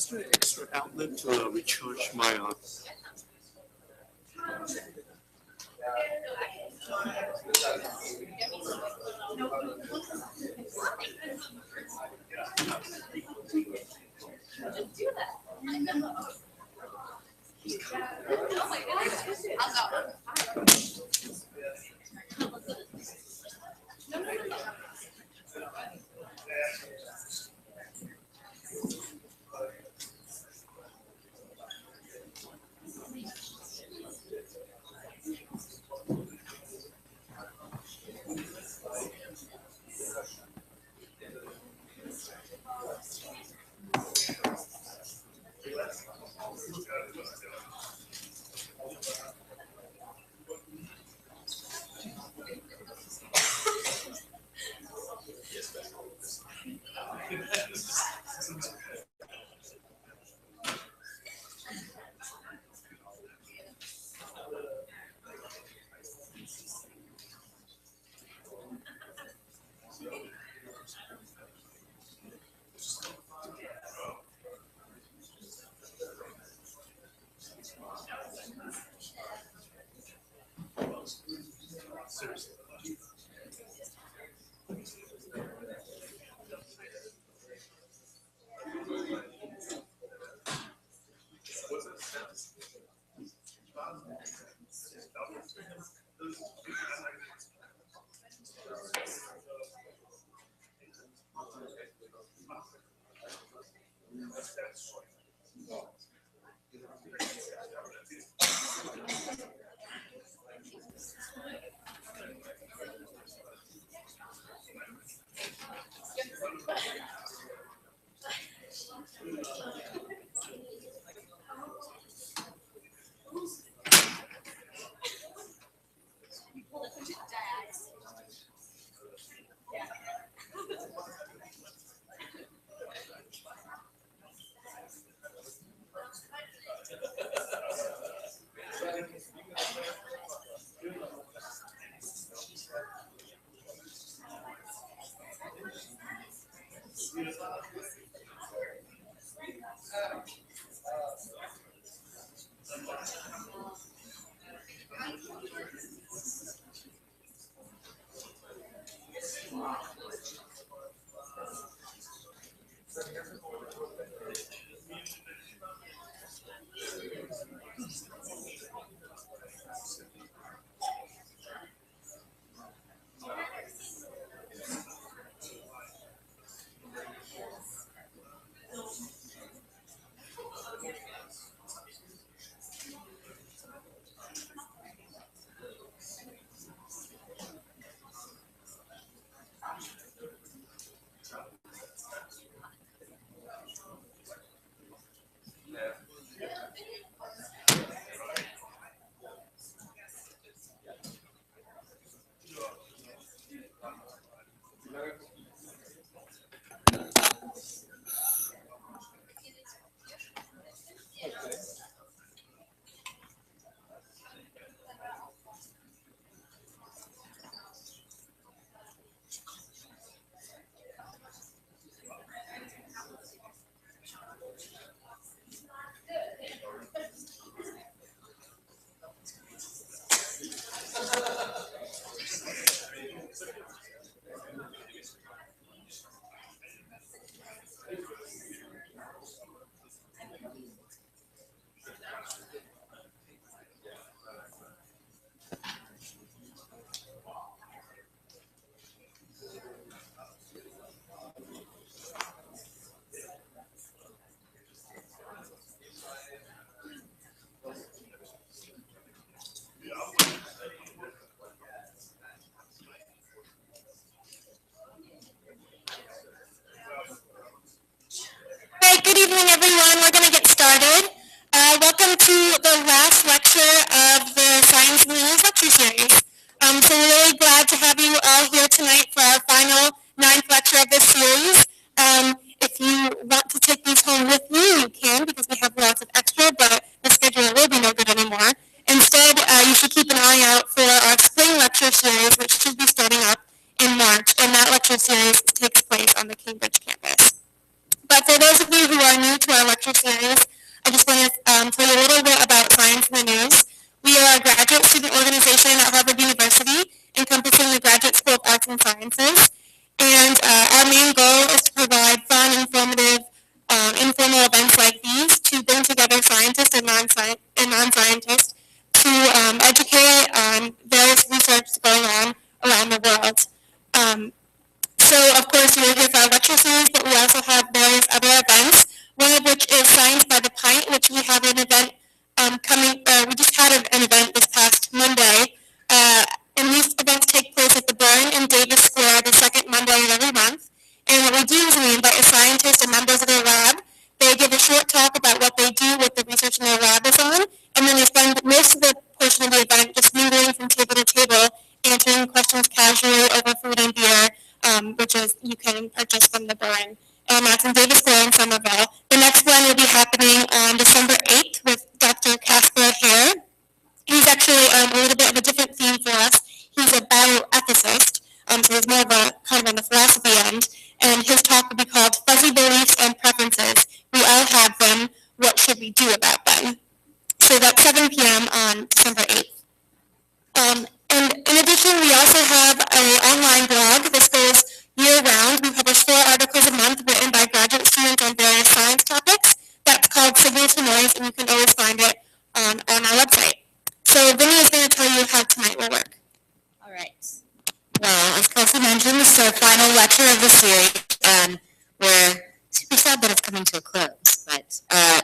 Is there an extra outlet to recharge my Right, good evening, everyone. We're going to get started. Welcome to the last lecture of the Science News lecture series. So we're really glad to have you all here tonight for our final 9th lecture of this series. If you want to take these home with you, you can, because we have lots of extra, but the schedule will be no good anymore. Instead, you should keep an eye out for our spring lecture series, which should be starting up in March, and that lecture series takes place on the Cambridge campus. But for those those of you who are new to our lecture series, I just want to tell you a little bit about Science in the News. We are a graduate student organization at Harvard University, encompassing the Graduate School of Arts and Sciences. And our main goal is to provide fun, informative, informal events like these to bring together scientists and non-scientists to educate on various research going on around the world. So, of course, you're here for our lecture series, but we also have various other events, one of which is Science by the Pint, which we have an event we just had an event this past Monday, and these events take place at the Burn in Davis Square the second Monday of every month. And what we do is we invite a scientist and members of their lab. They give a short talk about what they do with the research in their lab is on, and then they spend most of the portion of the event just mingling from table to table, answering questions casually over food and beer, which is you can purchase from the Burn. And that's in Davis Square in Somerville. The next one will be happening on December 8th with Dr. Casper Hare. He's actually a little bit of a different theme for us. He's a bioethicist, so he's more of a kind of on the philosophy end. And his talk will be called Fuzzy Beliefs and Preferences. We all have them. What should we do about them? So that's 7 p.m. on December 8th. And in addition, we also have an online blog. This goes year-round. We publish 4 articles a month written by graduate students on various science topics. That's called Signal to Noise, and you can always find it on our website. So Vinny is going to tell you how tonight will work. All right. Well, as Kelsey mentioned, this is our final lecture of the series, and we're super sad that it's coming to a close. But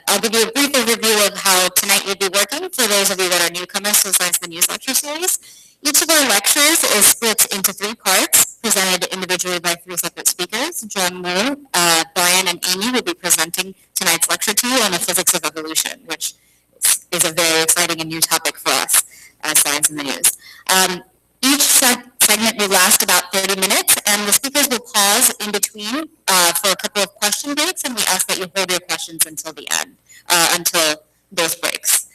I'll give you a brief overview of how tonight will be working for those of you that are newcomers to the Science in the News lecture series. Each of our lectures is split into 3 parts, presented individually by 3 separate speakers. John Moore, Brian, and Amy will be presenting tonight's lecture to you on the physics of evolution, which is a very exciting and new topic for us as Science in the News. Each segment will last about 30 minutes, and the speakers will pause in between for a couple of question breaks, and we ask that you hold your questions until the end, until those breaks.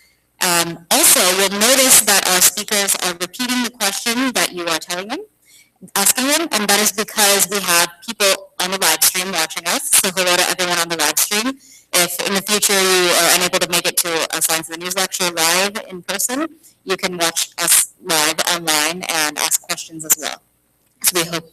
Also, you'll notice that our speakers are repeating the question that you are asking them, and that is because we have people on the live stream watching us, so hello to everyone on the live stream. If in the future you are unable to make it to a Science in the News lecture live in person, you can watch us live online and ask questions as well. So we hope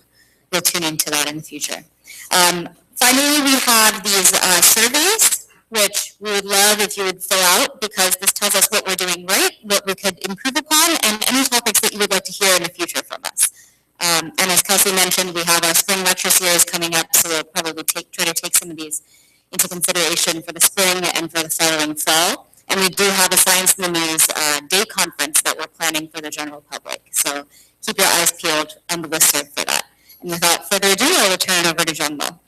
you'll tune into that in the future. Finally, we have these surveys, which we would love if you would fill out, because this tells us what we're doing right, what we could improve upon, and any topics that you would like to hear in the future from us. And as Kelsey mentioned, we have our spring lecture series coming up, so we'll probably try to take some of these into consideration for the spring and for the following fall. And we do have a Science in the News day conference that we're planning for the general public. So keep your eyes peeled on the listserv for that. And without further ado, I will turn it over to John Mo.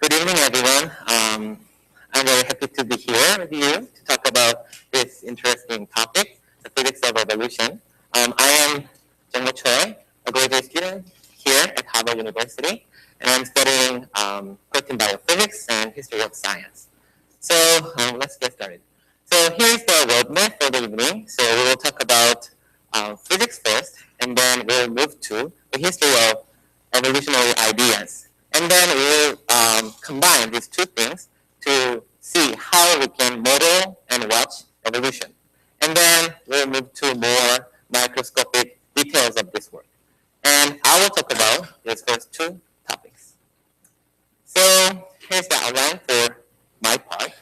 Good evening, everyone. I'm very happy to be here with you to talk about this interesting topic, the physics of evolution. I am Jung-Mo Choi, a graduate student here at Harvard University, and I'm studying protein biophysics and history of science. So let's get started. So here's the roadmap for the evening. So we will talk about physics first, and then we'll move to the history of evolutionary ideas. And then we'll combine these 2 things to see how we can model and watch evolution. And then we'll move to more microscopic details of this work. And I will talk about these first 2 topics. So here's the outline for my part.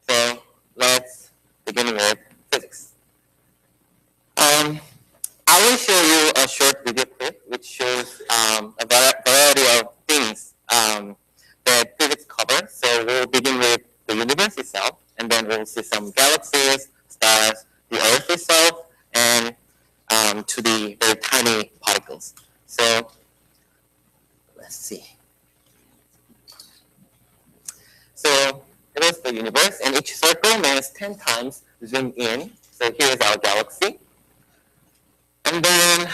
So let's begin with physics. I will show you a short video clip which shows a variety of things that physics covers. So we'll begin with the universe itself, and then we'll see some galaxies, stars, the Earth itself, and to the very tiny particles. So let's see. So here's the universe, and each circle means 10 times zoom in. So here's our galaxy. And then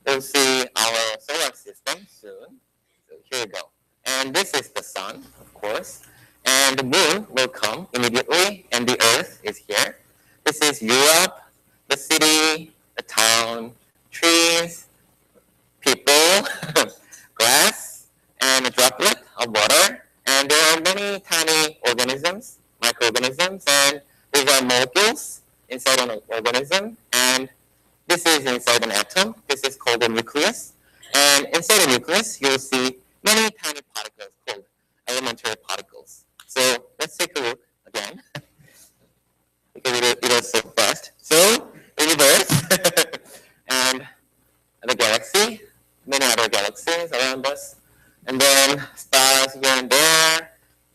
we'll see our solar system soon. So here we go. And this is the sun, of course. and the moon will come immediately, and the Earth is here. This is Europe, the city, the town, trees, people, grass, and a droplet of water. And there are many tiny organisms, microorganisms, and these are molecules inside an organism. And this is inside an atom. This is called a nucleus. And inside a nucleus, you'll see many tiny particles called elementary particles. So let's take a look again, because it was so fast. So universe and the galaxy, many other galaxies around us, and then stars here and there,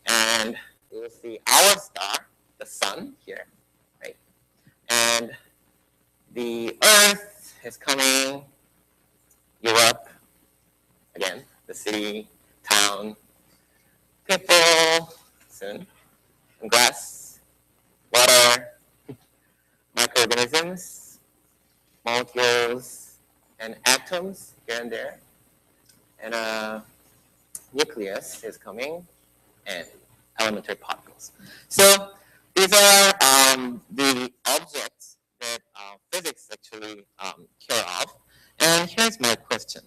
and we will see our star, the sun here, right? And the Earth is coming, Europe, again, the city, town, people, soon, and grass, water, microorganisms, molecules, and atoms here and there, and a nucleus is coming, and elementary particles. So these are the objects that physics actually care of. And here's my question.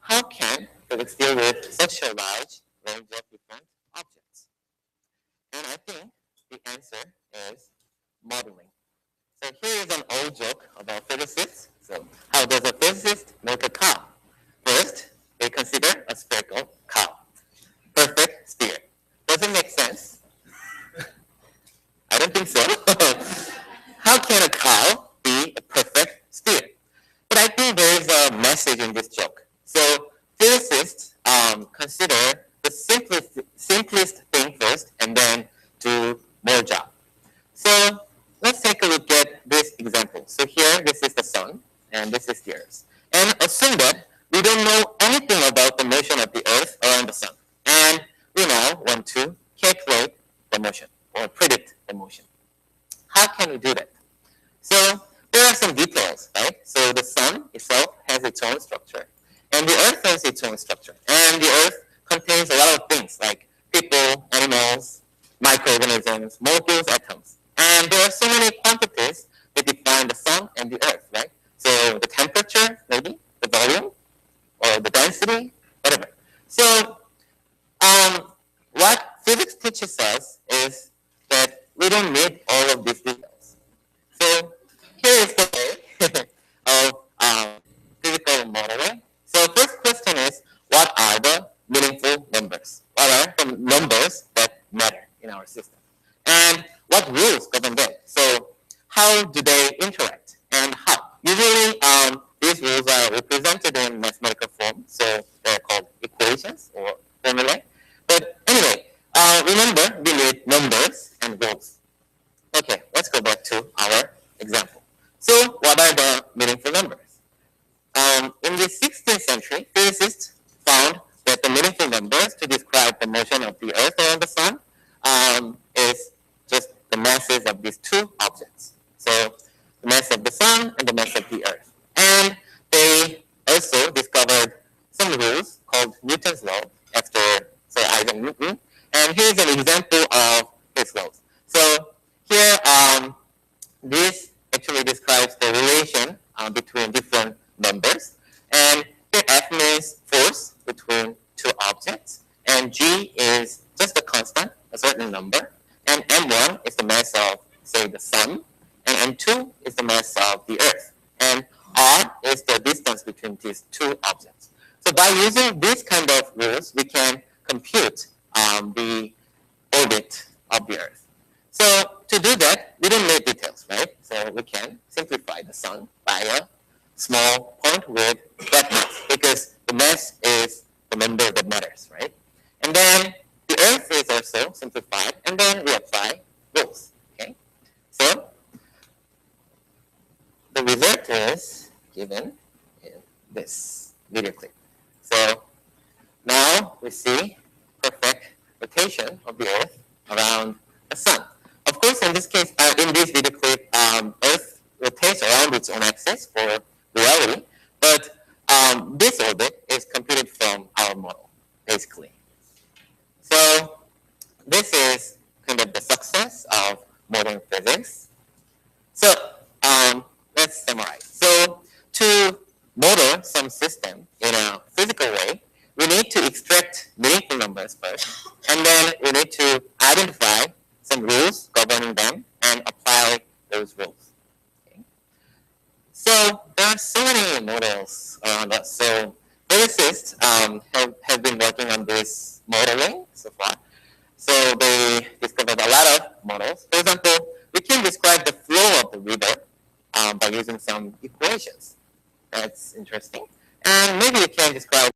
How can physics deal with such a large range of different objects? And I think the answer is modeling. So here is an old joke about physicists. So how does a physicist make a cow? First, they consider a spherical cow. Perfect sphere. Does it make sense? I don't think so. How can a cow be a perfect sphere? But I think there is a message in this joke. So physicists consider the simplest thing first and then do more job. So let's take a look at this example. So here, this is the sun, and this is the earth. And assume that we don't know anything about the motion of the earth around the sun. And we now want to calculate the motion or predict the motion. How can we do that? So there are some details, right? So the sun itself has its own structure, and the earth has its own structure. And the earth contains a lot of things like people, animals, microorganisms, molecules, atoms. And there are so many quantities that define the sun and the earth, right? So the temperature, maybe, the volume, or the density, whatever. So what physics teaches us is that we don't need all of these details. So here is the way of physical modeling. So first question is, what are the meaningful numbers? What are the numbers that matter in our system? And what rules govern them? So how do they interact and how? Usually these rules are represented in mathematical form, so they're called equations or formulae. But anyway, remember we need numbers and rules. Okay, let's go back to our example. So what are the meaningful numbers? In the 16th century, physicists found that the meaningful numbers to describe the motion of the earth around the sun is just the masses of these two objects. So the mass of the sun and the mass of the earth. And they also discovered some rules called Newton's law after Sir Isaac Newton. And here's an example of his laws. So here, this actually describes the relation between different numbers. And here F means force between two objects. And G is just a constant, a certain number. And M1 is the mass of, say, the sun. And M2 is the mass of the earth. And R is the distance between these two objects. So by using these kind of rules, we can compute the orbit of the earth. So to do that, we don't need details, right? So we can simplify the sun by a small point with that mass, because the mass is the number that matters, right? And then the earth is also simplified, and then we apply rules, okay? So the result is given in this video clip. So now we see perfect rotation of the earth around the sun. Of course, in this case, in this video clip, earth rotates around its own axis for reality, but this orbit is computed from our model, basically. So this is kind of the success of modern physics. So let's summarize. So to model some system in a physical way, we need to extract meaningful numbers first, and then we need to identify some rules governing them and apply those rules. Okay. So there are so many models around us. So physicists have been working on this modeling so far. So they discovered a lot of models. For example, we can describe the flow of the river by using some equations. That's interesting. And maybe we can describe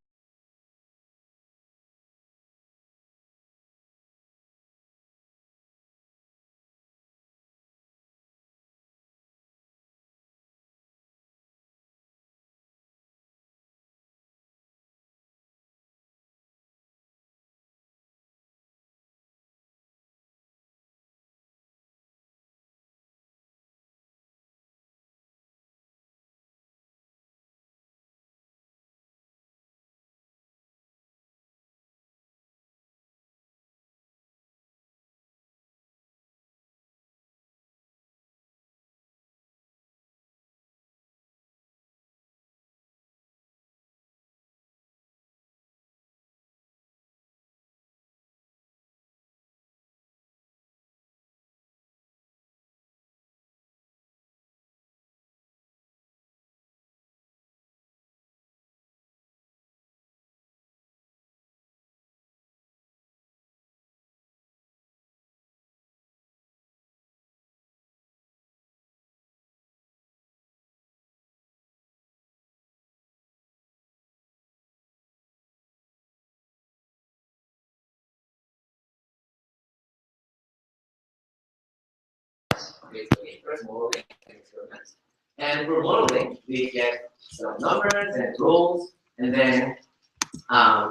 basically first modeling and experiments. And for modeling, we get some numbers and rules, and then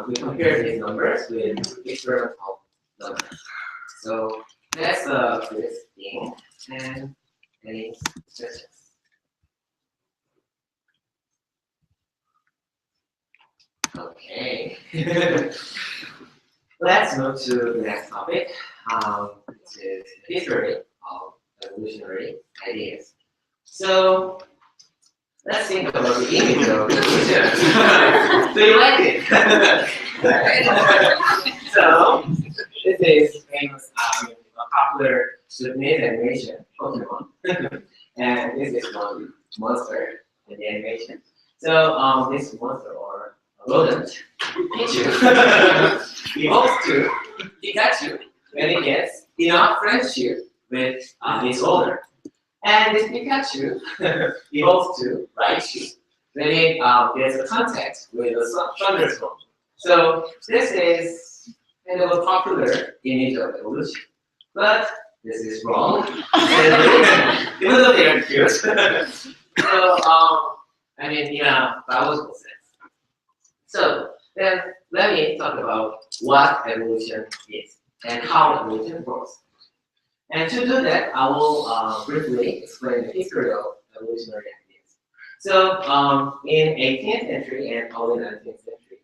we compare these numbers with experimental numbers. So that's the first thing. And any questions? Okay. Let's move to the next topic, which is the history of evolutionary ideas. So let's think about the image of evolution. Do you like it? So this is famous, a popular Japanese animation, Pokemon, and this is one monster in the animation. So this monster or rodent, Pichu, evolves to Pikachu when it gets enough friendship with its owner. And this Pikachu evolves to Raichu when it gets a contact with a thunderstorm. So this is kind of a popular image of evolution. But this is wrong. Even though they are cute. So, I mean, in a biological sense. So then let me talk about what evolution is and how evolution works. And to do that, I will briefly explain the history of evolutionary ideas. So in 18th century and early 19th century,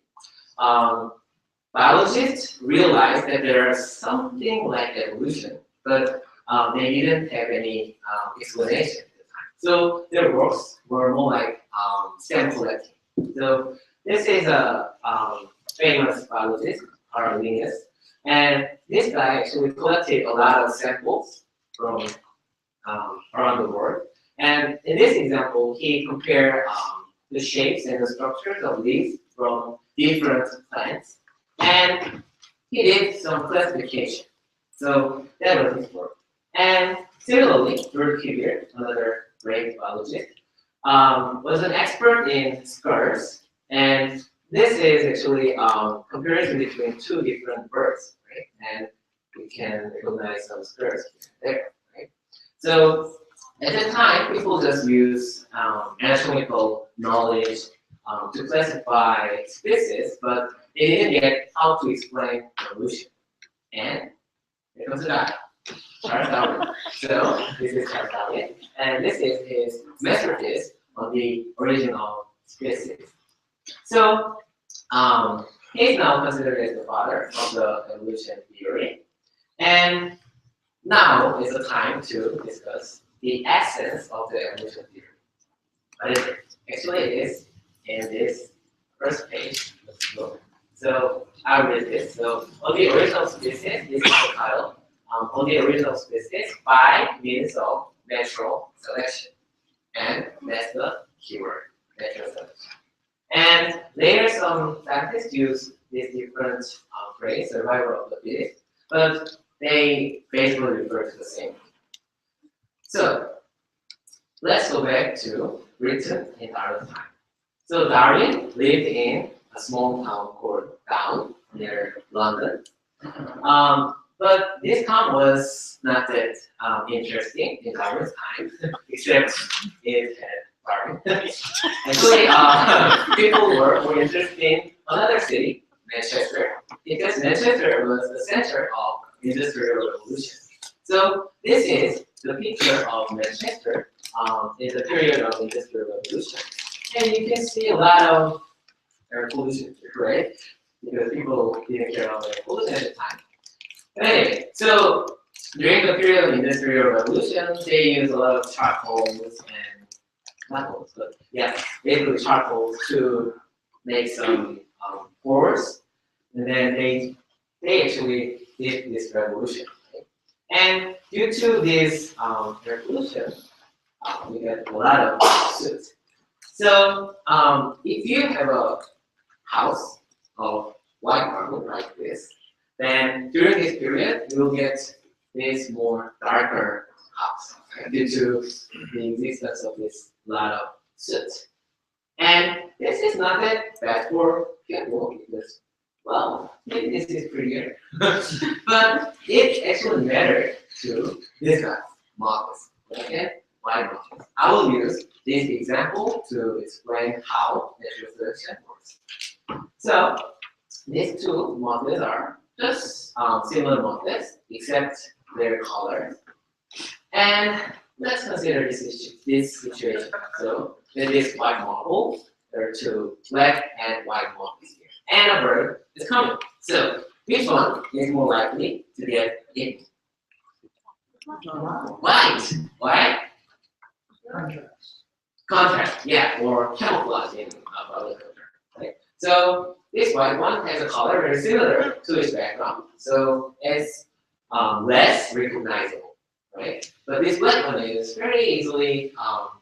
biologists realized that there is something like evolution, but they didn't have any explanation at the time. So their works were more like stem collecting. So this is a famous biologist, Carl Linnaeus, and this guy actually collected a lot of samples from around the world. And in this example, he compared the shapes and the structures of leaves from different plants, and he did some classification. So that was his work. And similarly, George Cuvier, another great biologist, was an expert in skirts, and this is actually comparison between two different birds, right? And we can recognize some skirts there, right? So at the time, people just use anatomical knowledge to classify species, but they didn't get how to explain evolution. And here comes the guy, Charles Darwin. So this is Charles Darwin, and this is his masterpiece on the original species. So he is now considered as the father of the evolution theory. And now is the time to discuss the essence of the evolution theory. What is it? Actually, it is in this first page of the book. So I'll read this. So on the original species, this is the title. On the original species by means of natural selection. And that's the keyword, natural selection. And later some scientists use this different phrase, survival of the fittest, but they basically refer to the same. So let's go back to Britain in Darwin's time. So Darwin lived in a small town called Down near London. But this town was not that interesting in Darwin's time, except it had Darwin. Actually, people were more interested in another city, Manchester, because Manchester was the center of industrial revolution. So this is the picture of Manchester in the period of industrial revolution. And you can see a lot of air pollution, right? Because people didn't care about air pollution at the time. But anyway, so during the period of industrial revolution, they used a lot of charcoals and not holes, but yeah, basically charcoals to make some floors, and then they actually did this revolution. Right? And due to this revolution, we got a lot of suits. So if you have a house of white marble like this, then during this period, you will get this more darker house, right? Due to the existence of this lot of soot. And this is not that bad for people because, well, maybe this is prettier. But it actually mattered to this guy, moths, okay? White moths. I will use this example to explain how natural selection works. So these two moths are just similar moths, except their color. And let's consider this situation. So with this white marble, there are two black and white moths here. And a bird is coming. So which one is more likely to get eaten? White. Why? Contrast, yeah, or camouflage in other culture, right? So this white one has a color very similar to its background, so it's less recognizable, right? But this black one is very easily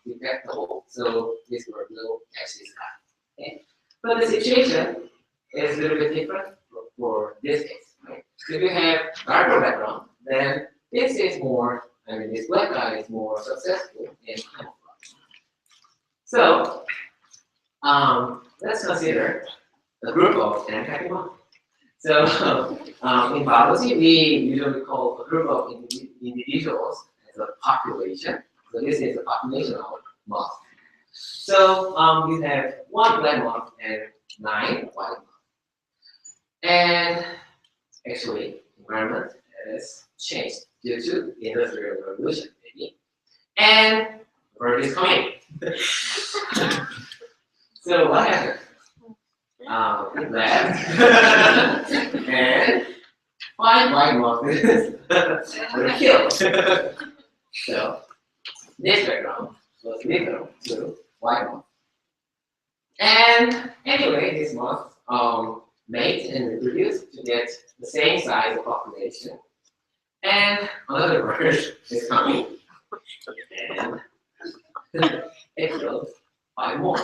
detectable, so this bird will catch this guy. Okay? But the situation is a little bit different for this case, right? If you have darker background, then this is more, this black guy is more successful in camouflage. So let's consider the group of N-type moths. So in biology, we usually call a group of individuals as a population. So this is a population of moths. So we have one black moth and 9 white moths. And actually, environment has changed due to the industrial revolution, maybe. And bird is coming. So what happened? It left, and 5 white moths were killed. So this background was lethal to white moth. And anyway, this moth mate and reproduce to get the same size of population. And another bird is coming, and it killed 5 more.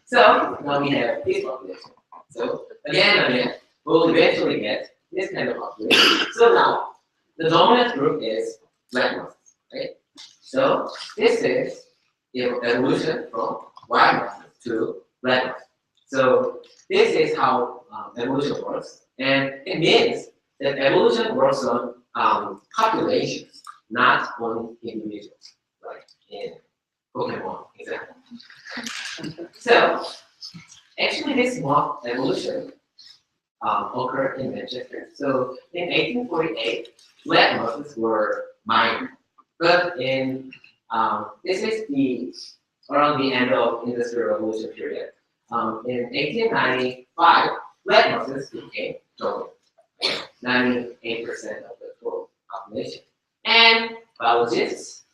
So now we have this population. So again, we'll eventually get this kind of population. So now the dominant group is black moths, right? So this is evolution from white moths to black moths. So this is how evolution works, and it means that evolution works on populations, not on individuals, like in Pokemon example. So actually, this moth evolution occurred in Manchester. So in 1848, black moths were minor, but in this is around the end of industrial revolution period. In 1895, black moths became dominant, 98% of the total population. And biologists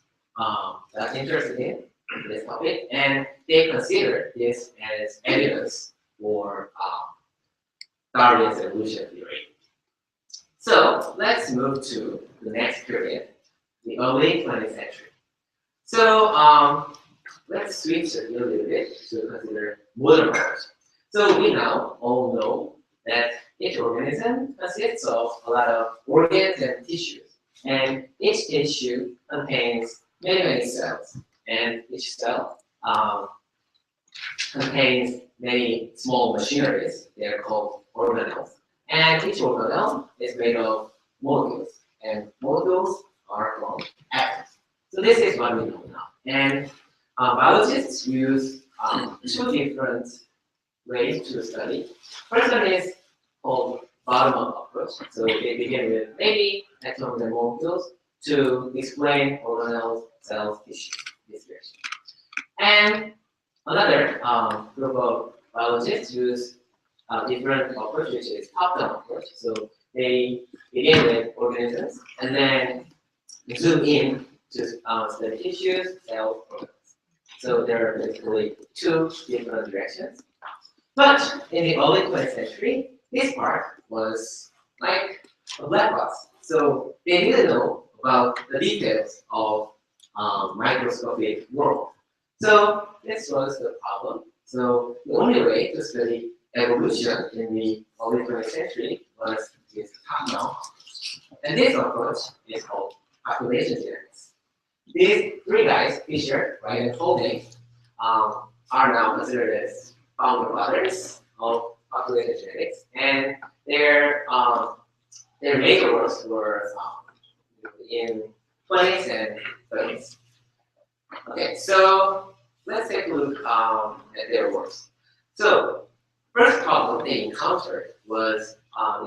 that's interested in this topic, and they consider this as evidence for Darwin's evolution theory. So let's move to the next period, the early 20th century. So let's switch a little bit to consider modern biology. So we now all know that each organism consists of a lot of organs and tissues, and each tissue contains many cells, and each cell contains many small machineries. They are called organelles, and each organelle is made of molecules, and molecules are from atoms. So this is what we know now, and biologists use two different ways to study. First one is called bottom-up approach. So they begin with maybe atoms and molecules to explain organelles, cells, tissues, distribution. And another group of biologists use a different approach, which is top-down approach. So they begin with organisms and then zoom in to study tissues, cells, organs. So there are basically two different directions. But in the early 20th century, this part was like a black box. So they didn't know about the details of microscopic world. So this was the problem. So the only way to study evolution in the early 20th century was this top-down. And this approach is called population genetics. These three guys, Fisher, Wright, and Holding, are now considered as founder fathers of population genetics, and their major works were in 20s and 30s. Okay, so let's take a look at their works. So first problem they encountered was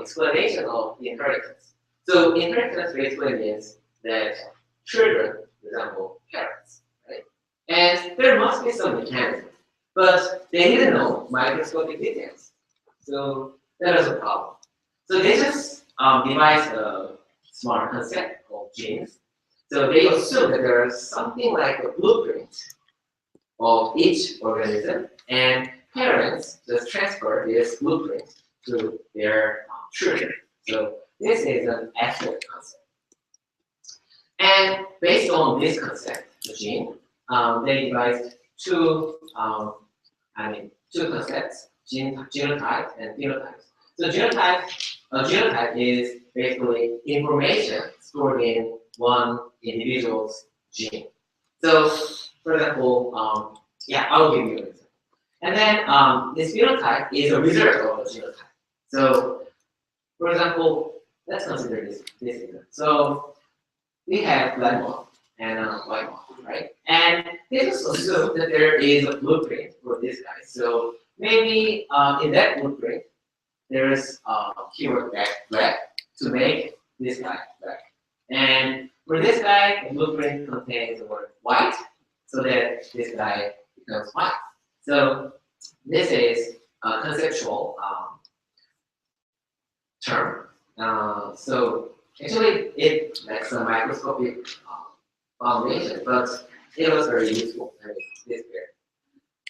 explanation of inheritance. So inheritance basically means that children resemble parents, right? And there must be some mechanism, but they didn't know microscopic details. So that was a problem. So they just devised a smart concept called genes. So they assume that there is something like a blueprint of each organism, and parents just transfer this blueprint to their children. So this is an abstract concept. And based on this concept, the gene, they devised two concepts, genotype and phenotype. So genotype is basically information stored in one individual's gene. So, for example, I'll give you an example. And then this phenotype is a result of a genotype. So, for example, let's consider this example. So, we have black moth and white moth, right? And they just assume that there is a blueprint for this guy. So maybe in that blueprint, there's a keyword black to make this guy black. And for this guy, the blueprint contains the word white, so that this guy becomes white. So this is a conceptual term. So actually, it lacks a microscopic foundation, but it was very useful in this period.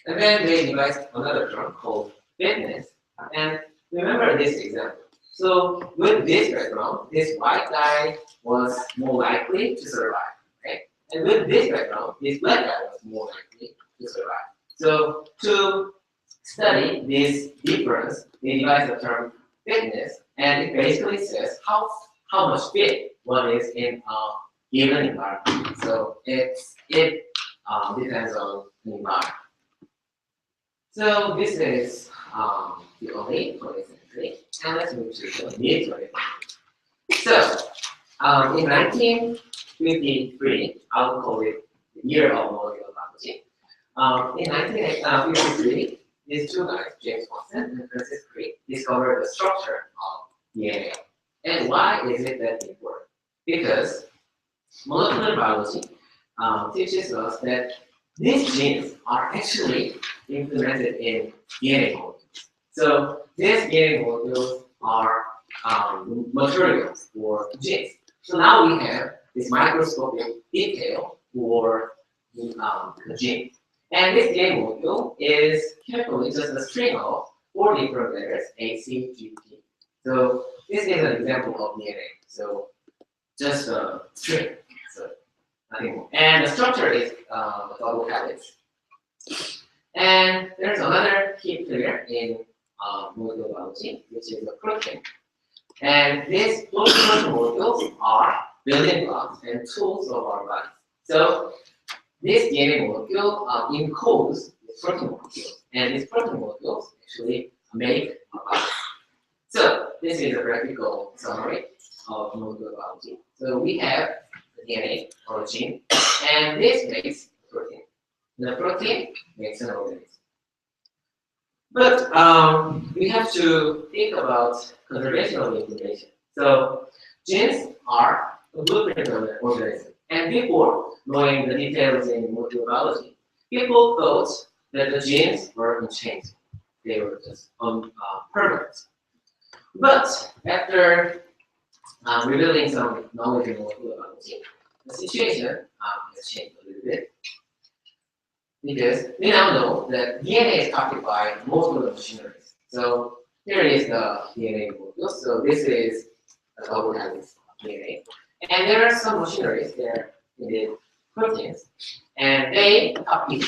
And then they devised another term called fitness. And remember this example. So with this background, this white guy was more likely to survive, right? And with this background, this black guy was more likely to survive. So to study this difference, they devised the term fitness, and it basically says how much fit one is in a given environment. So it depends on the environment. So this is the early 20th century, and let's move to the mid 20th century. So in 1953, I'll call it the year of molecular biology. In 1953, these two guys, James Watson and Francis Crick, discovered the structure of DNA. And why is it that important? Because molecular biology teaches us that these genes are actually implemented in DNA molecules. So these DNA molecules are materials for genes. So now we have this microscopic detail for the gene. And this DNA molecule is carefully just a string of 4 different letters, A, C, G, T. So this is an example of DNA. So just a string, so nothing more. And the structure is a double helix. And there's another key player in molecular biology, which is the protein. And these protein molecules are building blocks and tools of our body. So this DNA molecule encodes this protein molecules, and these protein molecules actually make our body. So this is a graphical summary of molecular biology. So we have the DNA or a gene, and this makes a protein. The protein makes an organism. But we have to think about conservation of information. So genes are a blueprint of the organism. And before knowing the details in molecular biology, people thought that the genes were unchanged. They were just permanent. But after revealing some knowledge in molecular biology, the situation has changed a little bit. Because we now know that DNA is copied by most of the machineries. So here is the DNA molecule. So this is a double helix DNA. And there are some machineries there in the proteins, and they copy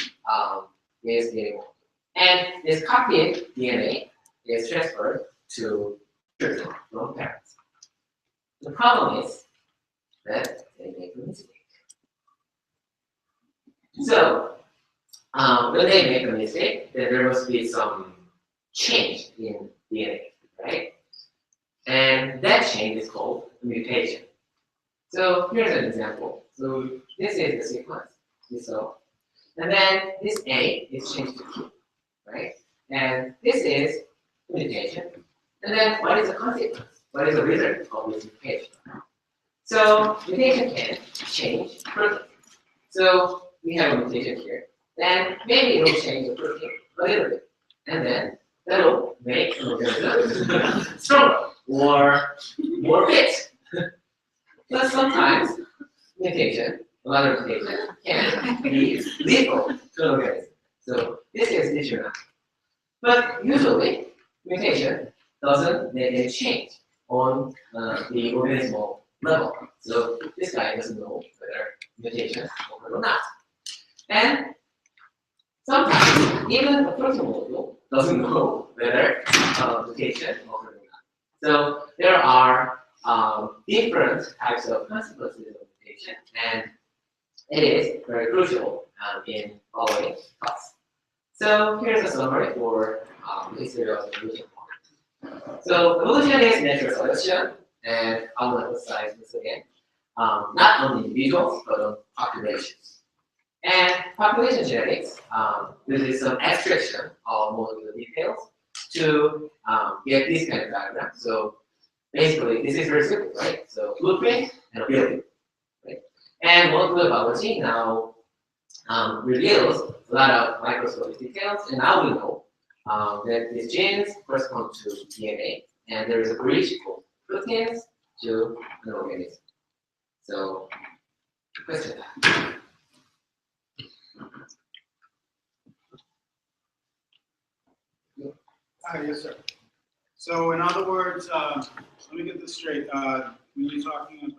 this DNA molecule. And this copied DNA is transferred to children from parents. The problem is that they make a mistake. So when they make a mistake, then there must be some change in DNA, right? And that change is called mutation. So here's an example. So this is the sequence we saw. And then this A is changed to Q, right? And this is mutation. And then what is the consequence? What is the result of this mutation? So mutation can change protein. So we have a mutation here. Then maybe it will change the protein a little bit. And then that will make an organism stronger or more fit. But sometimes mutation, another mutation, can be lethal to an organism. So this is issue now. But usually, mutation doesn't make any change on the organismal level. So this guy doesn't know whether mutation occurred or not. And sometimes even a protein molecule doesn't know whether mutation occurred or not. So there are different types of consequences of mutation, and it is very crucial in following class. So here's a summary for the history of evolution. So evolution is natural selection, and I will emphasize this again, not on individuals, but on populations. And population genetics uses some abstraction of molecular details to get this kind of diagram. So basically, this is very simple, right? So blueprint and a building, right? And molecular biology now reveals a lot of microscopic details, and now we know that these genes correspond to DNA, and there is a bridge called proteins to an organism. So, question. Yes, sir. So in other words, let me get this straight. When you're talking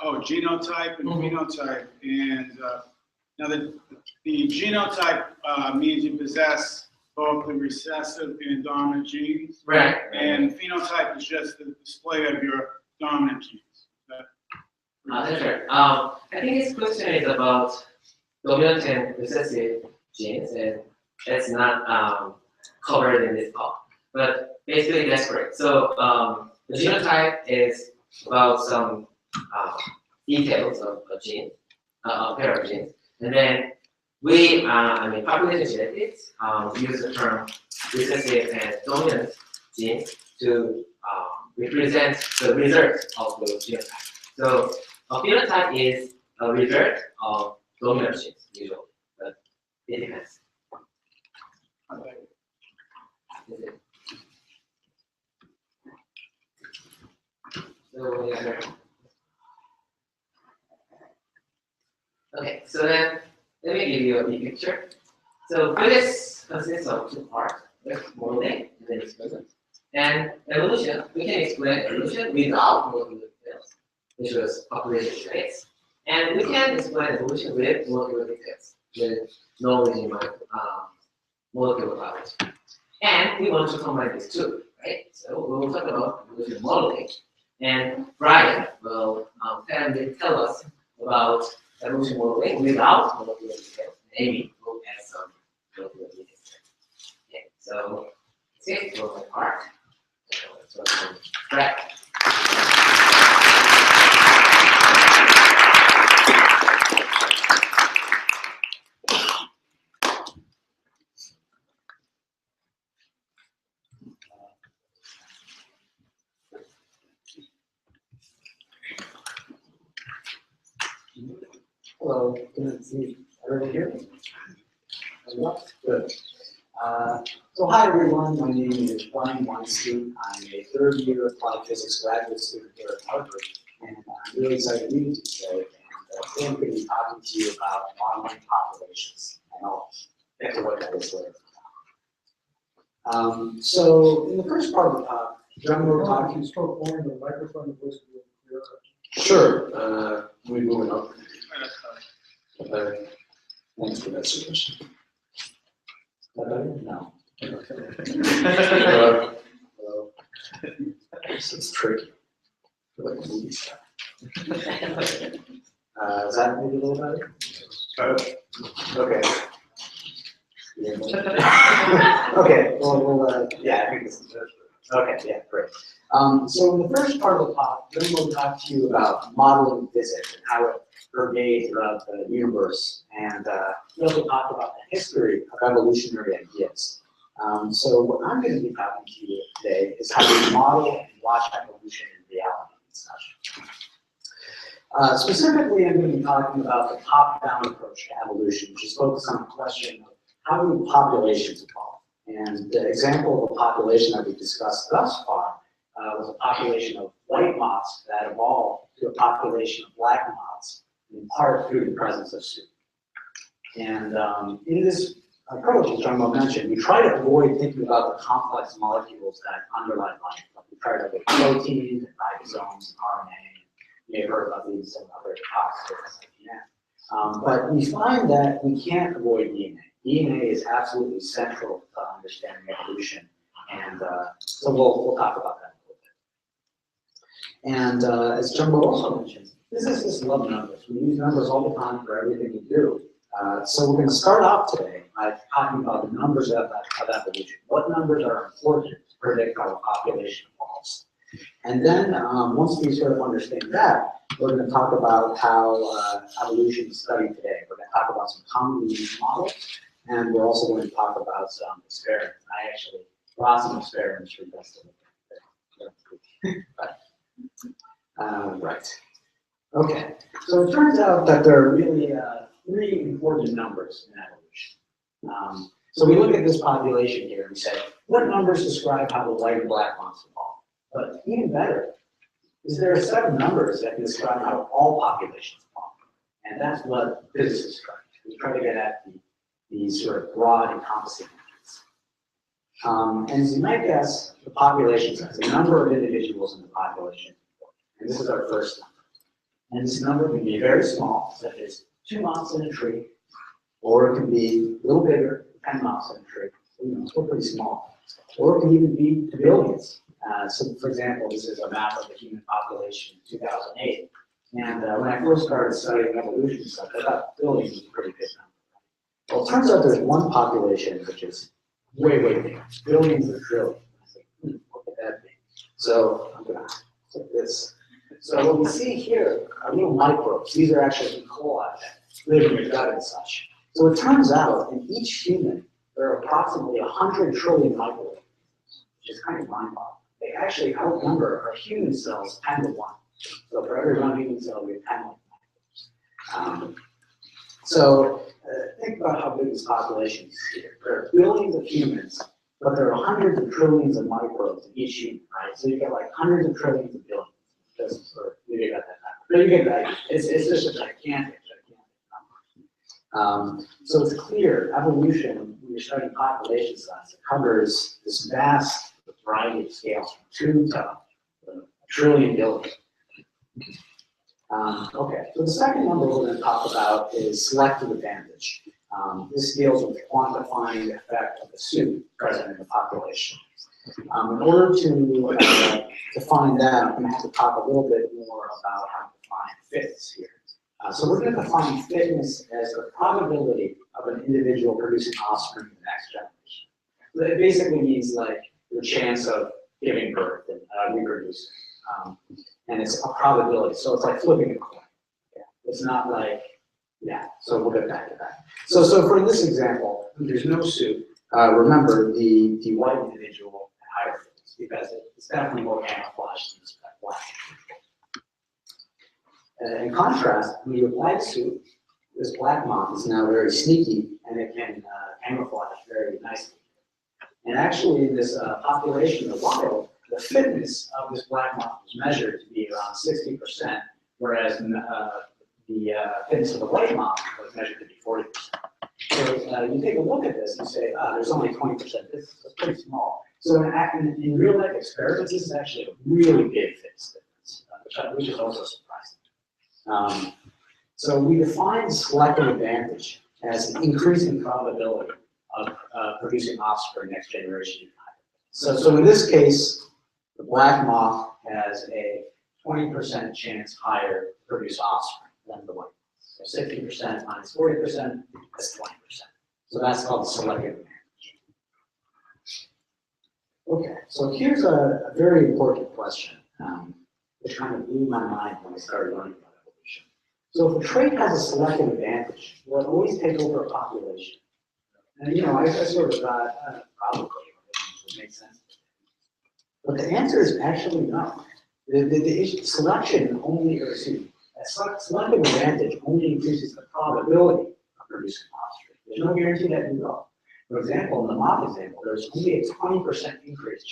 about genotype and phenotype, and now the genotype means you possess both the recessive and dominant genes, Right. and phenotype is just the display of your dominant genes. That's right. I think this question is about dominant and recessive genes, and that's not covered in this talk. But basically, that's correct. So the genotype is about some details of a gene, a pair of genes, and then we, population genetics use the term recessive and dominant genes to represent the result of those genotypes. So a phenotype is a result of dominant genes usually, but it depends. Okay. So yeah. Okay, so then let me give you a big picture. So physics consists of two parts. There's modeling and then experiment. And evolution, we can explain evolution without molecular details, which was population rates. And we can explain evolution with molecular details, with knowledge in molecular biology. And we want to combine these two, right? So we will talk about evolution modeling. And Brian will tell us about evolution modeling without molecular details. Amy will add some molecular details. Okay, so that's it for my part. So let's go to Brad. Hello, can you see everyone here? Good. So hi everyone, my name is Brian Weinstein. I'm a third-year applied physics graduate student here at Harvard, and I'm really excited to meet you today. And today I'm going to be talking to you about modeling populations, and I'll get to what that is later. So in the first part of the talk, John will talk to you. The microphone was clear. Sure. We move it up. Thanks for that suggestion. No. It's tricky. Like movie stuff. Is that maybe a little better? Okay. Okay. Well, yeah, I think this is good. Okay. Yeah. Great. So in the first part of the talk, then we'll talk to you about modeling physics and how it pervades throughout the universe, and we'll also talk about the history of evolutionary ideas. So what I'm going to be talking to you today is how we model and watch evolution in reality and such. Specifically, I'm going to be talking about the top-down approach to evolution, which is focused on the question of how do populations evolve. And the example of a population that we've discussed thus far was a population of white moths that evolved to a population of black moths, in part through the presence of soup. And in this approach, as John mentioned, we try to avoid thinking about the complex molecules that underlie life. Like we try to avoid proteins and ribosomes and RNA. You may have heard about these and other toxins like DNA. But we find that we can't avoid DNA. DNA is absolutely central to understanding evolution. And so we'll talk about that a little bit. And as Jumbo also mentioned, physicists love numbers. We use numbers all the time for everything we do. So we're going to start off today by talking about the numbers of evolution. What numbers are important to predict how a population evolves? And then once we sort of understand that, we're going to talk about how evolution is studied today. We're going to talk about some commonly used models, and we're also going to talk about some experiments. I actually brought some experiments for you guys to look at. Right. Okay. So it turns out that there are really three important numbers in evolution. So we look at this population here and we say, what numbers describe how the white and black moths evolve? But even better, is there a set of numbers that can describe how all populations evolve? And that's what physicists try to do. We try to get at these sort of broad encompassing numbers. And as you might guess, the population size, the number of individuals in the population, and this is our first number. And this number can be very small, such as 2 moths in a tree, or it can be a little bigger, 10 moths in a tree. You know, still pretty small. Or it can even be to billions. So, for example, this is a map of the human population in 2008. And when I first started studying evolution stuff, I thought billions was a pretty big number. Well, it turns out there's one population which is way, way bigger, billions of trillions. I was like, what could that be? So I'm going to take this. So what we see here are little microbes. These are actually E. coli that live in your gut and such. So it turns out in each human, there are approximately 100 trillion microbes, which is kind of mind-boggling. They actually outnumber our human cells 10 to 1. So for every 1 human cell, we have 10 microbes. Think about how big this population is here. There are billions of humans, but there are hundreds of trillions of microbes in each human, right? So you get like hundreds of trillions of billions. or maybe I got that back. But you get the idea. It's just a gigantic number. So it's clear evolution, when you're studying population size, it covers this vast variety of scales from 2 to a trillion billion. Okay, so the second number we're going to talk about is selective advantage. This deals with quantifying the effect of the soup present in the population. In order to find that, I'm going to have to talk a little bit more about how to define fitness here. So we're going to define fitness as the probability of an individual producing offspring in the next generation. So it basically means like your chance of giving birth and reproducing. And it's a probability, so it's like flipping a coin. Yeah. It's not like, yeah, so we'll get back to that. So for this example, there's no soup. Remember, the white individual had higher fitness because it's definitely more camouflaged than this black. In contrast, when you apply the soup, this black moth is now very sneaky and it can camouflage very nicely. And actually, in this population in the wild, the fitness of this black moth was measured to be around 60%, whereas the fitness of the white moth was measured to be 40%. So you take a look at this and say, there's only 20%. This is pretty small. So in real life experiments, this is actually a really big fitness difference, which is also surprising. So we define selective advantage as an increasing probability of producing offspring next generation. So in this case, the black moth has a 20% chance higher to produce offspring than the white. So 60% minus 40% is 20%. So that's called selective advantage. Okay, so here's a very important question, which kind of blew my mind when I started learning about evolution. So if a trait has a selective advantage, will it always take over a population? And I sort of thought, probably, it makes sense. But the answer is actually no. The issue, selection only, or excuse me, selective advantage only increases the probability of producing offspring. There's no guarantee that you will. For example, in the moth example, there's only a 20% increase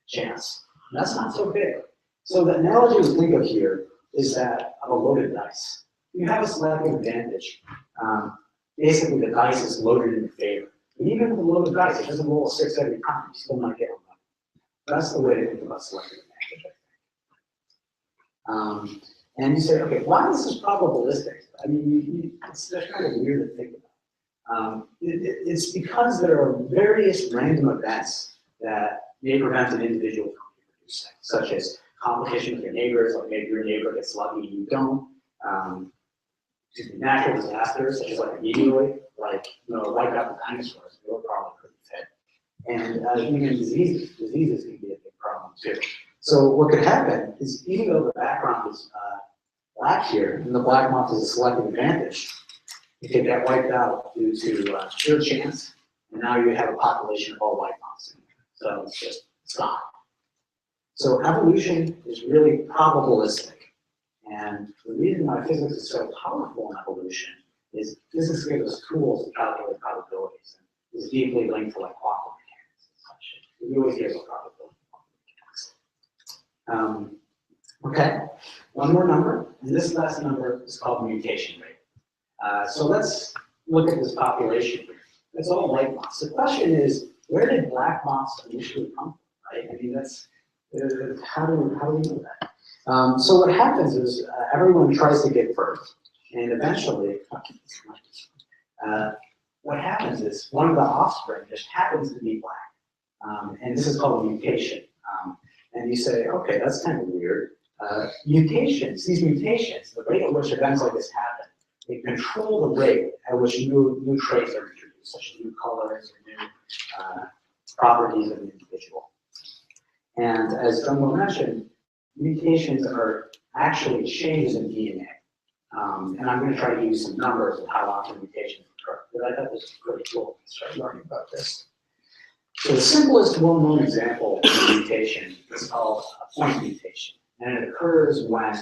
chance. And that's not so big. So the analogy we think of here is that of a loaded dice. You have a selective advantage. Basically, the dice is loaded in your favor. But even with a loaded dice, it doesn't roll a 6 every time. You still might get a 1. That's the way to think about selective advantage. And you say, okay, why is this probabilistic? I mean, it's just kind of weird to think about. It's because there are various random events that may prevent an individual from reproducing, such as competition with your neighbors, like maybe your neighbor gets lucky and you don't. Natural disasters, such as like a meteoroid, like wiped out the dinosaurs, they were probably pretty fit. And even diseases can be a big problem too. So what could happen is, even though the background is black here, and the black moth is a selective advantage, you could get wiped out due to sheer chance, and now you have a population of all white moths. So it's gone. So evolution is really probabilistic. And the reason why physics is so powerful in evolution is physics gives us tools to calculate probabilities, and is deeply linked to like quantum mechanics and such. We always hear about probability. Okay, one more number, and this last number is called mutation rate. So let's look at this population here. It's all white moths. The question is, where did black moths initially come from, right? I mean, that's, how do we know that? So what happens is everyone tries to give birth, and eventually, what happens is one of the offspring just happens to be black, and this is called a mutation. And you say, okay, that's kind of weird. Mutations, these mutations, the rate at which events like this happen, they control the rate at which new traits are introduced, such as new colors or new properties of an individual. And as Jumbo mentioned, mutations are actually changes in DNA. And I'm going to try to give you some numbers of how often mutations occur. But I thought this was pretty cool to start learning about this. So the simplest well-known example of a mutation is called a point mutation. And it occurs when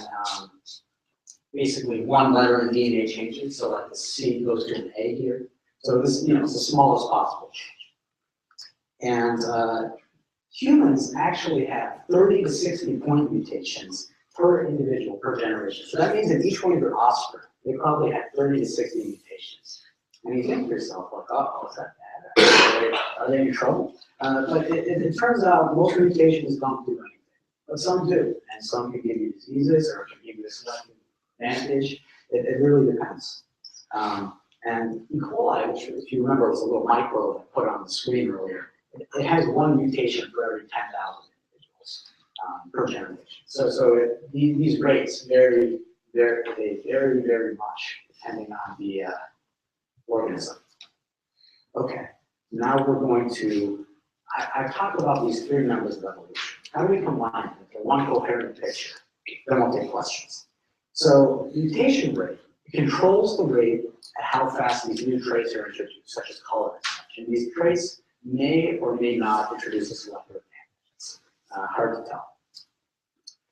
basically one letter in DNA changes. So like the C goes to an A here. So this, it's the smallest possible change. And humans actually have 30 to 60 point mutations per individual, per generation. So that means in each one of your offspring, they probably had 30 to 60 mutations. And you think to yourself, like, oh, is that bad? Are they in trouble? But it turns out most mutations don't do anything. But some do, and some can give you diseases or can give you a selective advantage. It really depends. And E. coli, which if you remember was a little microbe I put on the screen earlier, it has one mutation for every 10,000 individuals per generation. So these rates vary very much depending on the organism. Okay, now we're going to, I talked about these three members of evolution. How do we combine them into one coherent picture? Then we'll take questions. So mutation rate controls the rate at how fast these new traits are introduced, such as color and such. And these traits may or may not introduce a selective advantage. Hard to tell.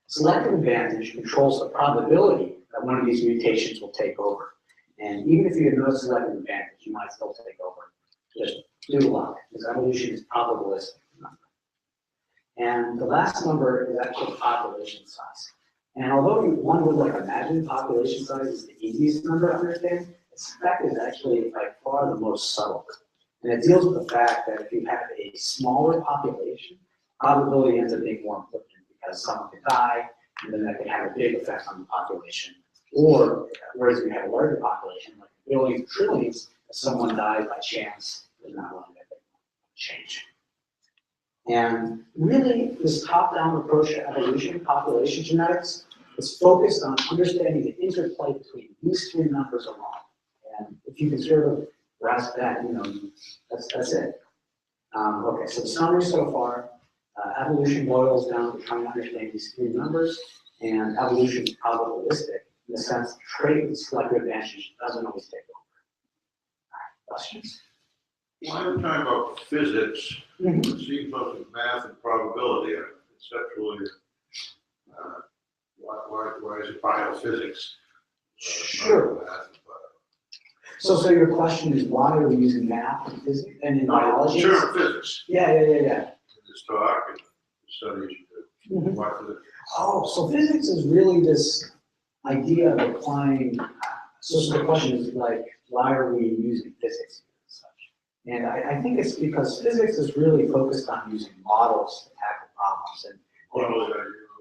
Selective advantage controls the probability that one of these mutations will take over. And even if you have no selective advantage, you might still take over. Just do luck, because evolution is probabilistic number. And the last number is actually population size. And although one would like imagine population size is the easiest number to understand, its effect is actually by far the most subtle. And it deals with the fact that if you have a smaller population, probability ends up being more important because someone could die, and then that could have a big effect on the population. Or, whereas if you have a larger population, like billions, trillions, if someone dies by chance, there's not one that change. And really, this top-down approach to evolution, population genetics, is focused on understanding the interplay between these three numbers alone. And if you can sort of grasp that, that's it. Okay, so the summary so far, evolution boils down to trying to understand these three numbers, and evolution is probabilistic in the sense trait with selective advantage doesn't always take over. All right, questions? When I'm talking about physics, it seems like math and probability are conceptually, why is it biophysics? Sure. So your question is why are we using math and physics and in biology? Sure, physics. Yeah. In this talk and studies you do. Why physics? Oh, so physics is really this idea of applying, so the question is like, why are we using physics and such? And I think it's because physics is really focused on using models to tackle problems.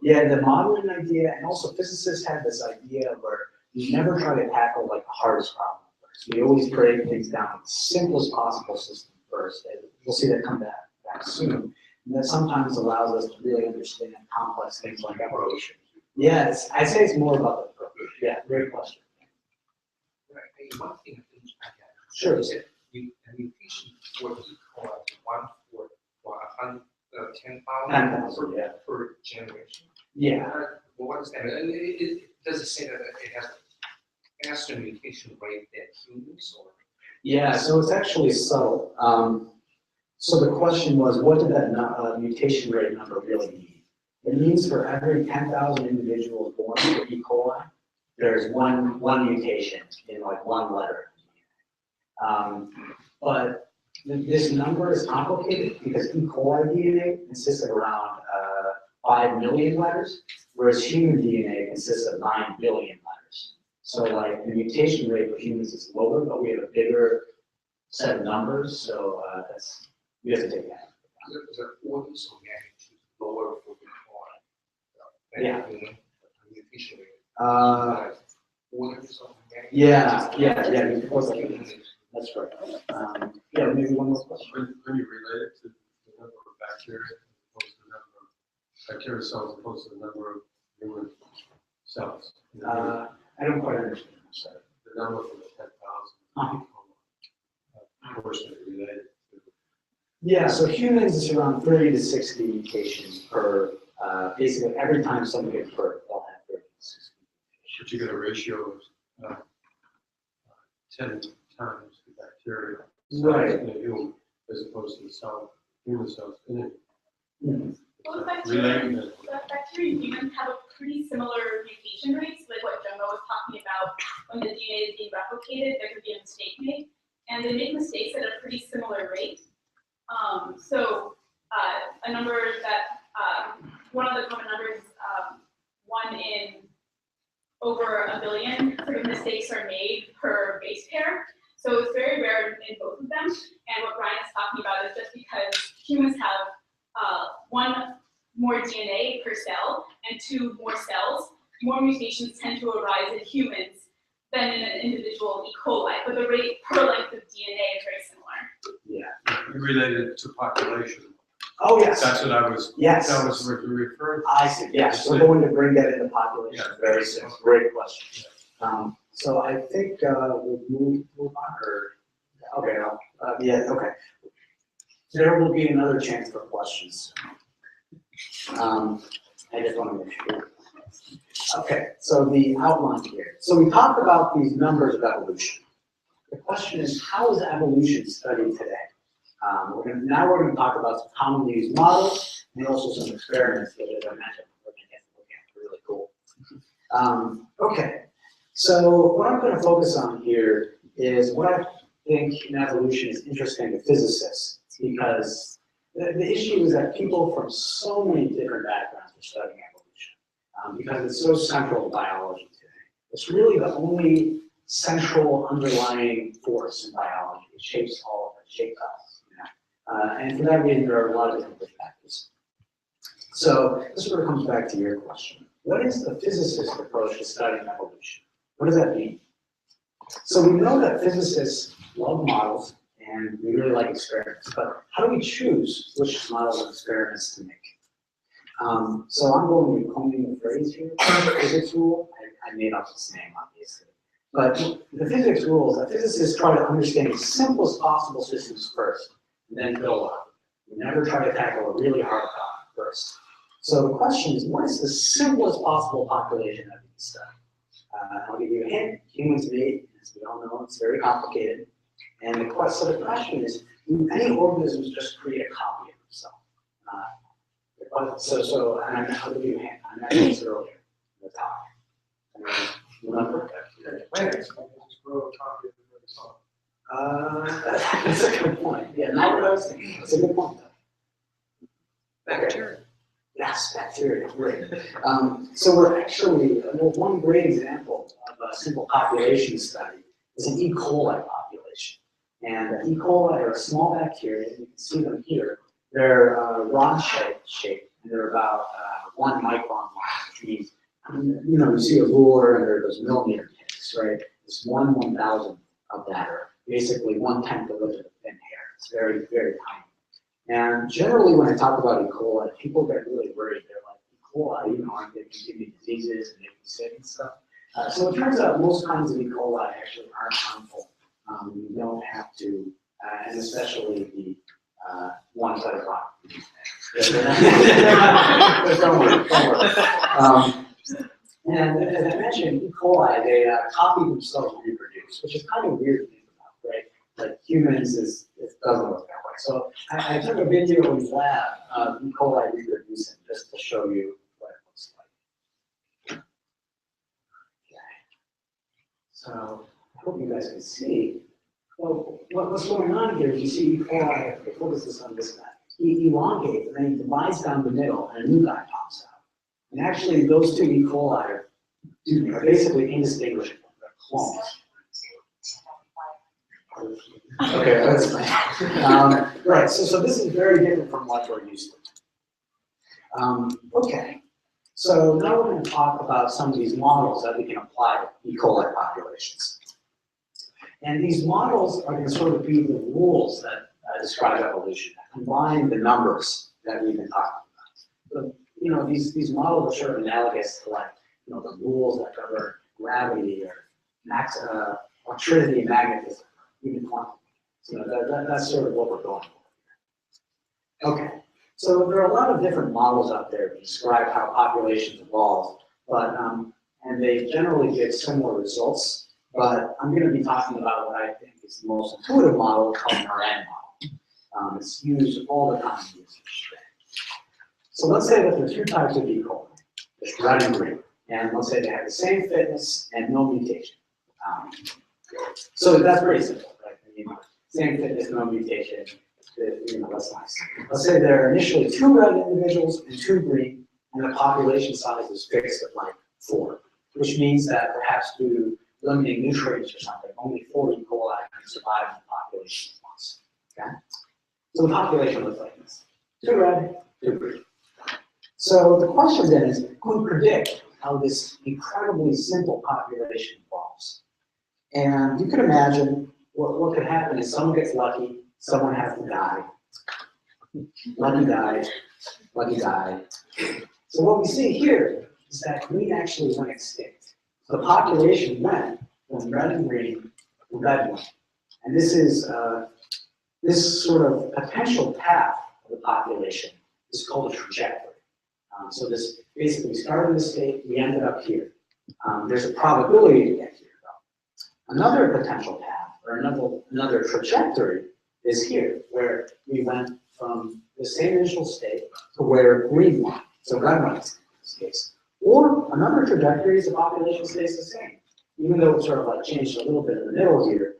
And the modeling idea, and also physicists have this idea where you never try to tackle like the hardest problem first. We always break things down to the simplest possible system first. And we'll see that come back soon. And that sometimes allows us to really understand complex things like evolution. Yes, I'd say it's more about the approach. Yeah, great question. Right. One thing I think I got. Sure. Is that a mutation for the called 1/4 or 10,000 yeah. per generation. Yeah. Well, what is that? And does it say that it has a faster mutation rate than humans, or? Yeah, so it's actually subtle. So the question was, what did that mutation rate number really mean? It means for every 10,000 individuals born with E. coli, there's one mutation in like one letter. But this number is complicated because E. coli DNA consists of around 5 million letters, whereas human DNA consists of 9 billion letters. So like the mutation rate for humans is lower, but we have a bigger set of numbers, so we have to take that. Is there orders of magnitude lower for E. coli? Yeah. Mutation rate. Orders of magnitude. Yeah. Because that's right. Yeah, maybe one more question. When you relate it to the number of bacteria opposed to the number of bacteria cells opposed to the number of human cells. I don't quite understand. Sorry. The number for the 10,000. Proportionally related to. Yeah, so humans is around 30 to 60 mutations per, basically every time someone gets birth, they'll have 30 to 60 mutations. But you get a ratio of 10 times the bacteria. Right. In a human, as opposed to the human cells in it. Mhm. Those Relating bacteria, bacteria and humans have a pretty similar mutation rates, like what Jumbo was talking about. When the DNA is being replicated, there could be a mistake made, and they make mistakes at a pretty similar rate. A number that one of the common numbers, 1 1 in over a billion sort of mistakes are made per base pair. So it's very rare in both of them. And what Brian is talking about is just because humans have 1 more DNA per cell and 2 more cells, more mutations tend to arise in humans than in an individual E. coli, but the rate per length of DNA is very similar. Yeah. Related to population. Oh, yes. That's what I was, Yes. that was what you referred to. I see, yes, we're going to bring that into population Yeah. very soon, great question. So I think we'll move on, or, okay, yeah, okay. There will be another chance for questions. I just want to make sure. Okay, so the outline here. So we talked about these numbers of evolution. The question is, how is evolution studied today? Now we're going to talk about some commonly used models and also some experiments that, as I mentioned, we're going to get to look at. Really cool. Okay, so what I'm going to focus on here is what I think in evolution is interesting to physicists, because the issue is that people from so many different backgrounds are studying evolution, because it's so central to biology today. It's really the only central underlying force in biology. It shapes all of it, shapes us. And for that reason, there are a lot of different perspectives. So this sort of comes back to your question. What is the physicist approach to studying evolution? What does that mean? So we know that physicists love models and we really like experiments, but how do we choose which models and experiments to make? So I'm going to be coining the phrase here, physics rule. I made up this name, obviously. But the physics rules, that physicists try to understand the simplest possible systems first, and then build up. We never try to tackle a really hard problem first. So the question is, what is the simplest possible population that we can study? I'll give you a hint. Humans mate, as we all know, it's very complicated. And the question is, do any organisms just create a copy of themselves? And I'll give you a hint. I mentioned this earlier in the talk. Remember? That's a good point. Yeah, not what I was thinking. That's a good point, though. Bacteria. Yes, bacteria. Great. So we're actually, one great example of a simple population study is an E. coli population. And E. coli are a small bacteria. You can see them here. They're rod-shaped, and they're about 1 micron long, which means, you see a ruler and there are those millimeter ticks, right? It's 1/1000 of that, or basically 1/10 of a thin hair. It's very, very tiny. And generally, when I talk about E. coli, people get really worried. They're like, E. coli, aren't they can give me diseases and make me sick and stuff? So it turns out most kinds of E. coli actually aren't harmful. You don't have to, and especially the ones that are not. Don't worry. And as I mentioned, E. coli, they copy themselves and reproduce, which is kind of weird to think about, right? Like humans, it doesn't work that way. So I took a video in lab of E. coli reproducing just to show you what it looks like. Okay. So I hope you guys can see. Well, what's going on here is you see E. coli, focus this on this guy. He elongates and then he divides down the middle and a new guy pops out. And actually those two E. coli are basically indistinguishable. They're clones. Okay, that's fine. Right, so this is very different from what we're used to. Okay, so now we're going to talk about some of these models that we can apply to E. coli populations. And these models are going to sort of be the rules that describe evolution, that combine the numbers that we've been talking about. So, these models are sort of analogous to the rules that govern gravity or electricity and magnetism, even quantum. So that's sort of what we're going for. Okay, so there are a lot of different models out there that describe how populations evolve, but and they generally give similar results. But I'm going to be talking about what I think is the most intuitive model, called an RN model. It's used all the time in research. So let's say that there are 2 types of E. coli, there's red and green, and let's say they have the same fitness and no mutation. So that's pretty simple, right? Same fitness, no mutation. That's nice. Let's say there are initially 2 red individuals and 2 green, and the population size is fixed at like 4, which means that perhaps due to limiting nutrients or something, only 4 E. coli can survive in the population at once. Okay? So the population looks like this. 2 red, 2 green. So the question then is, can we predict how this incredibly simple population evolves? And you can imagine what could happen is someone gets lucky, someone has to die. Lucky died, lucky died. So what we see here is that green actually went extinct. So the population went from red and green to red one. And this is this sort of potential path of the population is called a trajectory. So this basically started in this state, we ended up here. There's a probability to get here though. Another potential path or another trajectory is here, where we went from the same initial state to where green went, so red went in this case. Or another trajectory is the population stays the same. Even though it sort of like changed a little bit in the middle here,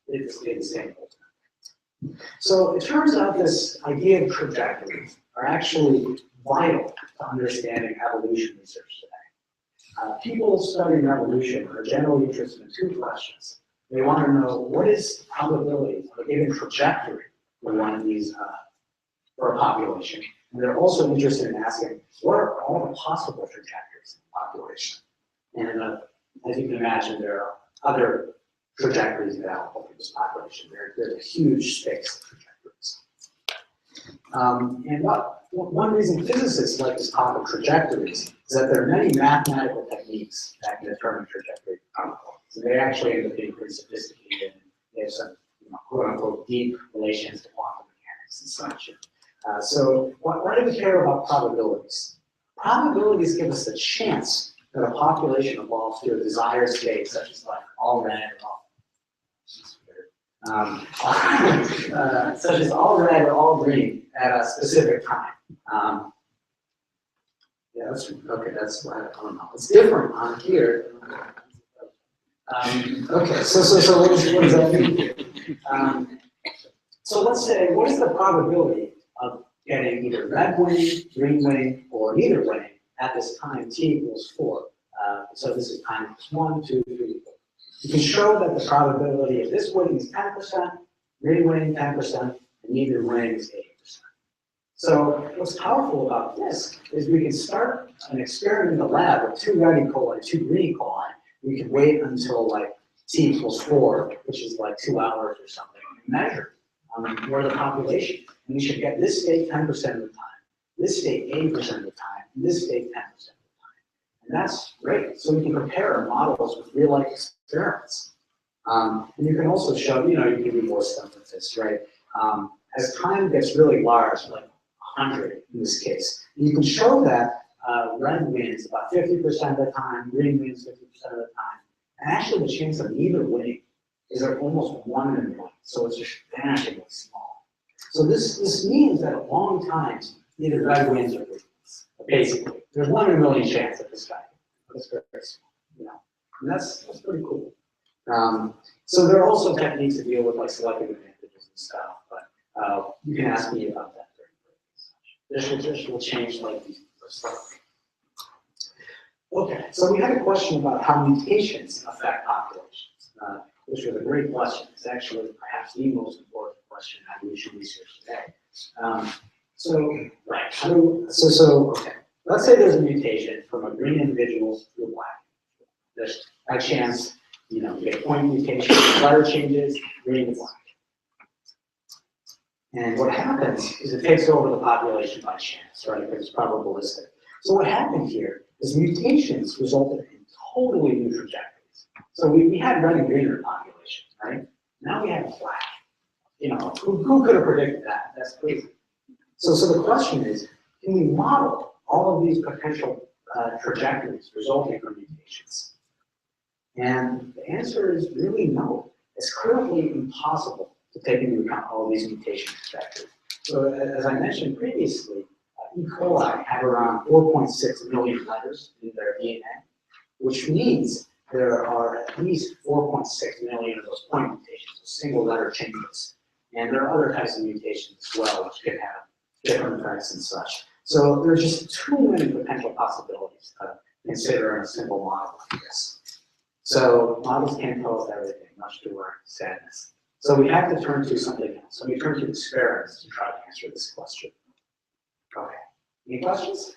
it stayed the same whole time. So it turns out this idea of trajectories are actually vital to understanding evolution research today. People studying evolution are generally interested in 2 questions. They want to know what is the probability of a given trajectory for one of these, for a population. And they're also interested in asking, what are all the possible trajectories in the population? And as you can imagine, there are other trajectories available for this population. There's a huge space of trajectories. And one reason physicists like this topic of trajectories is that there are many mathematical techniques that can determine trajectory probabilities. So they actually end up being pretty sophisticated. They have some, quote unquote, deep relations to quantum mechanics and such. So why do we care about probabilities? Probabilities give us the chance that a population evolves to a desired state, such as like all red or all, such as all red or all green at a specific time. Yeah, that's okay. That's I don't know. It's different on here. Okay, so what does that mean here? So let's say, what is the probability of getting either red winning, green winning, or neither winning at this time t equals 4? So this is time equals 1, 2, 3, 4. You can show that the probability of this winning is 10%, green winning 10%, and neither winning is 80%. So what's powerful about this is we can start an experiment in the lab with 2 red E. coli, 2 green E. coli. We can wait until like t equals 4, which is like 2 hours or something, and measure where the population. And we should get this state 10% of the time, this state 80% of the time, and this state 10% of the time. And that's great. So we can compare our models with real-life experiments. And you can also show, you can do more stuff with this, right? As time gets really large, like 100 in this case, you can show that red wins about 50% of the time, green wins 50% of the time. And actually the chance of neither winning is almost 1 in 1. So it's just vanishingly small. So this means that at long times, either red wins or green wins. Basically, there's 1 in a million chance that this guy wins. That's very small, And that's pretty cool. So there are also techniques to deal with like selective advantages and stuff, but you can ask me about that during the This will change like these stuff. Okay, so we had a question about how mutations affect populations, which was a great question. It's actually perhaps the most important question in evolution research today. Okay. Let's say there's a mutation from a green individual to a black. There's a chance, you get point mutation, letter changes, green to black. And what happens is it takes over the population by chance, right? Because it's probabilistic. So what happened here is mutations resulted in totally new trajectories. So we had red and green in the population, right? Now we have black. Who could have predicted that? That's crazy. So the question is, can we model all of these potential trajectories resulting from mutations? And the answer is really no. It's currently impossible to take into account all of these mutation trajectories. So as I mentioned previously, E. coli have around 4.6 million letters in their DNA, which means there are at least 4.6 million of those point mutations, single letter changes. And there are other types of mutations as well, which can have different effects and such. So there's just too many potential possibilities probabilities to consider in a simple model like this. So models can't tell us everything, much to our sadness. So we have to turn to something else. So we turn to experiments to try to answer this question. Okay, any questions?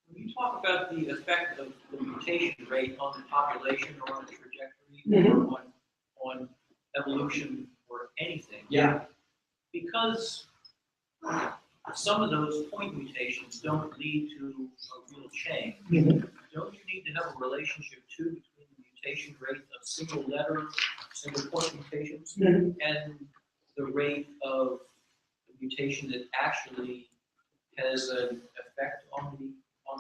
When you talk about the effect of the mutation rate on the population or on the trajectory Mhm. or on evolution or anything, Yeah. because some of those point mutations don't lead to a real change, don't you need to have a relationship too between the mutation rate of single letter, single point mutations and the rate of the mutation that actually has an effect on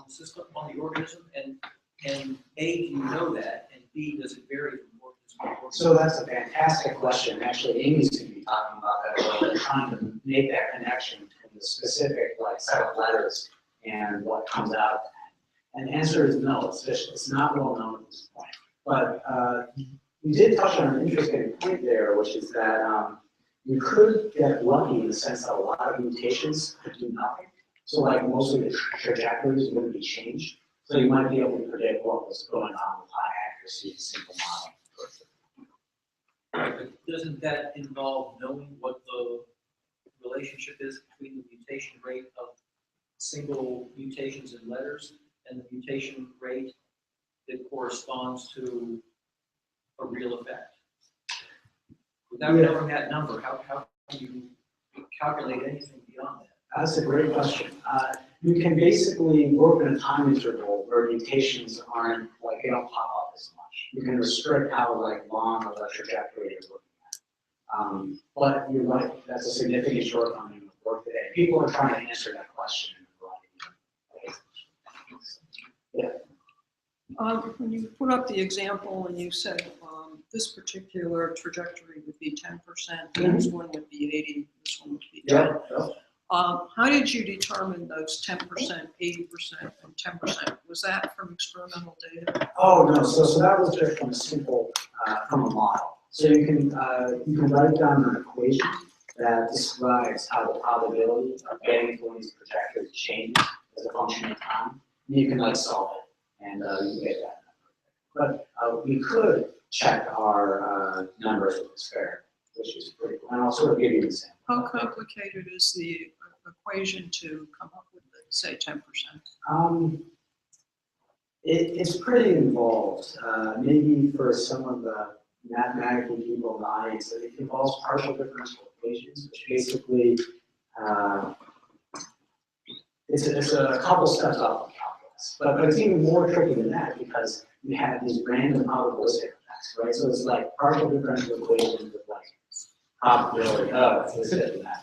the system, on the organism, and A, do you know that, and B, does it vary from organism to organism? So that's a fantastic question. Actually, Amy's going to be talking about that as well, trying to make that connection between the specific like set of letters and what comes out of that. And the answer is no, it's not well known at this point. But you did touch on an interesting point there, which is that you could get lucky in the sense that a lot of mutations could do nothing. So like most of the trajectories wouldn't be changed. So you might be able to predict what was going on with high accuracy in a simple model. Right, but doesn't that involve knowing what the relationship is between the mutation rate of single mutations in letters and the mutation rate that corresponds to a real effect? Without knowing that number, how can you calculate anything beyond that? That's a great question. You can basically work in a time interval where mutations aren't, like, they don't pop up as much. You can restrict how, like, long of a trajectory you're looking at. But you're right, that's a significant shortcoming of work today. People are trying to answer that question in a variety of ways. Yeah. When you put up the example and you said this particular trajectory would be 10%, this one would be 80, this one would be 10. Yeah. How did you determine those 10%, 80%, and 10%? Was that from experimental data? Oh, no, so that was just from a simple, from a model. So you can write down an equation that describes how the probability of getting to one of these trajectories changes as a function of time. And you can like solve it, and you can get that number. But we could check our numbers with this fair, which is pretty cool. And I'll sort of give you an example. How complicated is the equation to come up with, say, 10%? It's pretty involved. Maybe for some of the mathematical people in the audience, it involves partial differential equations, which basically it's a couple steps up in calculus. But it's even more tricky than that because you have these random probabilistic effects, right? So it's like partial differential equations with like probability. Oh,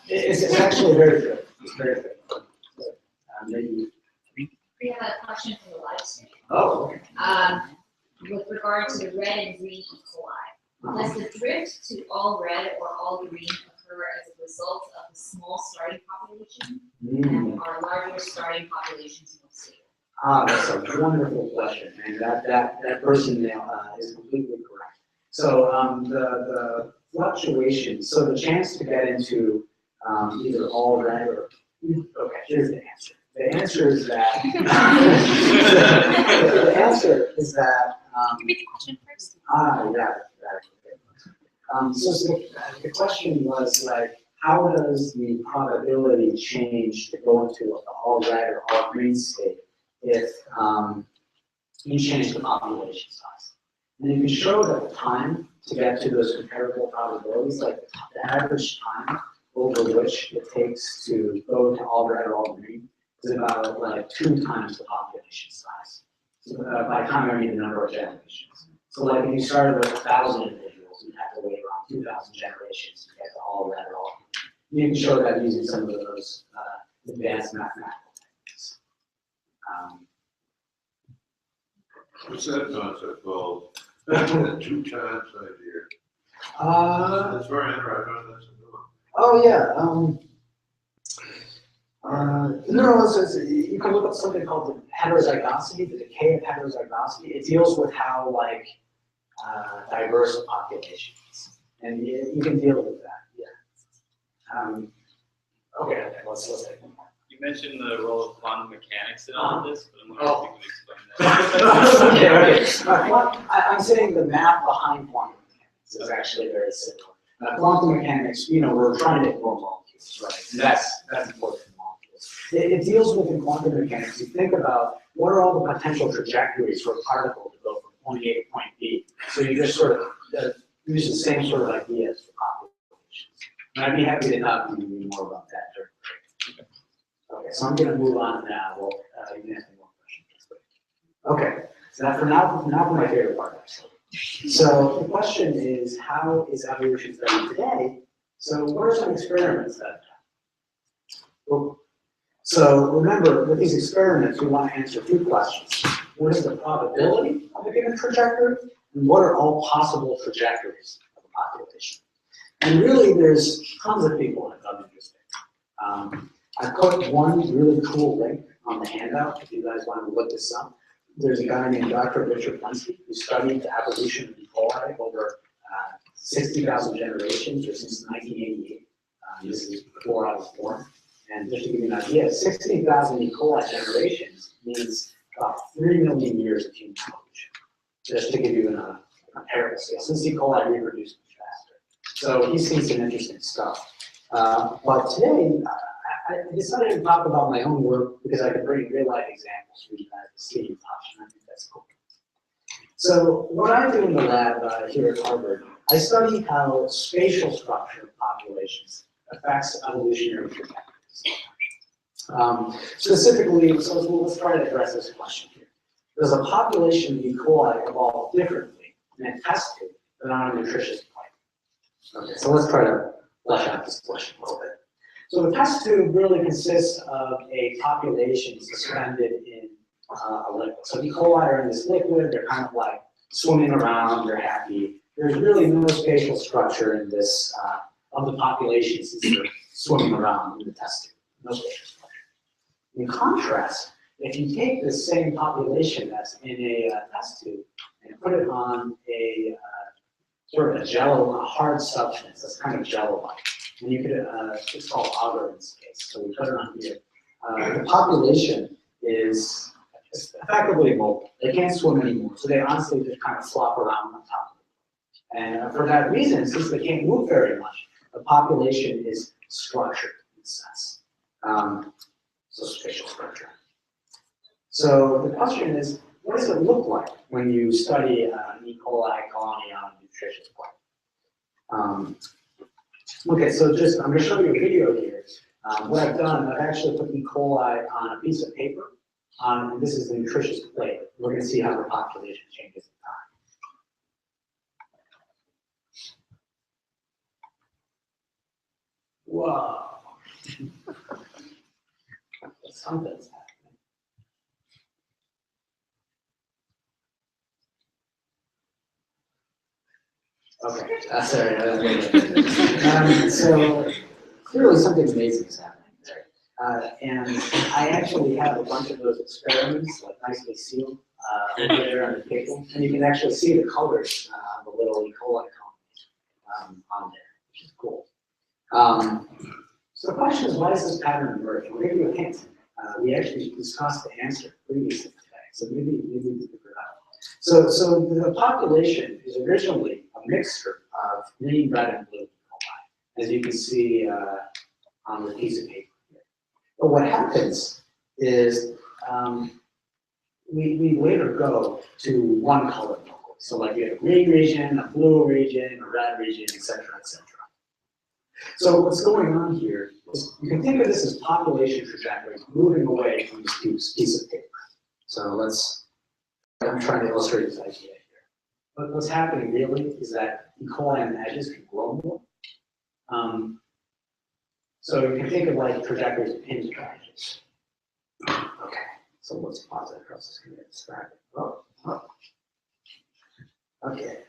it's actually very good. It's very good. Maybe. We have a question from the live stream. Oh, okay. With regard to the red and green E. coli, does the drift to all red or all green occur as a result of the small starting population? And are larger starting populations more stable? That's a wonderful question, and that person is completely correct. So the fluctuation, so the chance to get into either all red or, okay, here's the answer. The answer is that, the answer is that, Can you read the question first? So the question was like, how does the probability change to go into the all red or all green state if you change the population size? And you can show that the time to get to those comparable probabilities, like the average time over which it takes to go to all red or all green, is about like 2 times the population size. So, by time I mean the number of generations. So like if you started with 1,000 individuals, you'd have to wait around 2,000 generations to get to all red or all green. You can show that using some of those advanced mathematical techniques. What's that concept called? 2 times idea. That's very interesting. Oh yeah. You can look up something called the heterozygosity, the decay of heterozygosity. It deals with how like diverse a population is, and you can deal with that. Yeah. Okay. Let's take one more. You mentioned the role of quantum mechanics in all of this, but I'm wondering if you could explain that. Okay. I'm saying the math behind quantum mechanics is actually very simple. Quantum mechanics, we're trying to ignore molecules, right? And that's important for molecules. It deals with in quantum mechanics, you think about what are all the potential trajectories for a particle to go from point A to point B. So you just sort of use the same sort of ideas for populations. And I'd be happy to talk to you more about that during the break. Okay, so I'm going to move on now. Well, you can ask me more questions. Okay, so now for my favorite part, actually. So the question is, how is evolution studied today? So what are some experiments that have done? So remember, with these experiments, we want to answer two questions. What is the probability of a given trajectory? And what are all possible trajectories of a population? And really, there's tons of people that have done interesting. I put one really cool link on the handout if you guys want to look this up. There's a guy named Dr. Richard Lenski who studied the evolution of E. coli over 60,000 generations, or since 1988. This is before I was born. And just to give you an idea, 16,000 E. coli generations means about 3 million years of human evolution. Just to give you a comparable scale, since E. coli reproduced much faster. So he's seen some interesting stuff. But today, I decided to talk about my own work because I could bring real-life examples for you guys to see and touch, and I think that's cool. So what I do in the lab here at Harvard, I study how spatial structure of populations affects evolutionary trajectories. Specifically, so let's try to address this question here. Does a population of E. coli evolve differently in a test tube than on a nutritious plate? Okay, so let's try to flesh out this question a little bit. So the test tube really consists of a population suspended in a liquid. So E. coli are in this liquid, they're kind of like swimming around, they're happy. There's really no spatial structure in this, of the population since they're swimming around in the test tube. No spatial structure. In contrast, if you take this same population that's in a test tube and put it on a sort of a jello, a hard substance that's kind of jello-like, and you could, it's called agar in this case, so we put it on here. The population is effectively immobile. They can't swim anymore, so they honestly just kind of flop around on top of it. And for that reason, since they can't move very much, the population is structured in a sense. So spatial structure. So the question is, what does it look like when you study an E. coli colony on a nutritious plant? Okay, so I'm going to show you a video here. What I've done, I've actually put E. coli on a piece of paper, and this is the nutritious plate. We're going to see how the population changes in time. Whoa. Something's happening. Okay, sorry. So clearly something amazing is happening there. And I actually have a bunch of those experiments, like nicely sealed, over there on the table. And you can actually see the colors of the little E. coli colonies on there, which is cool. So the question is, why does this pattern emerge? We'll give you a hint. We actually discussed the answer previously today, so maybe we can figure it out. So the population is originally a mixture of green, red, and blue E. coli, as you can see on the piece of paper here. But what happens is we later go to one color locally. So like you have a green region, a blue region, a red region, et cetera, et cetera. So what's going on here is you can think of this as population trajectory moving away from this piece of paper. So I'm trying to illustrate this idea here. But what's happening really is that E. coli on the edges can grow more. So you can think of like trajectories of hinge edges. Okay, so let's pause that across the screen and distracted. Oh. Okay,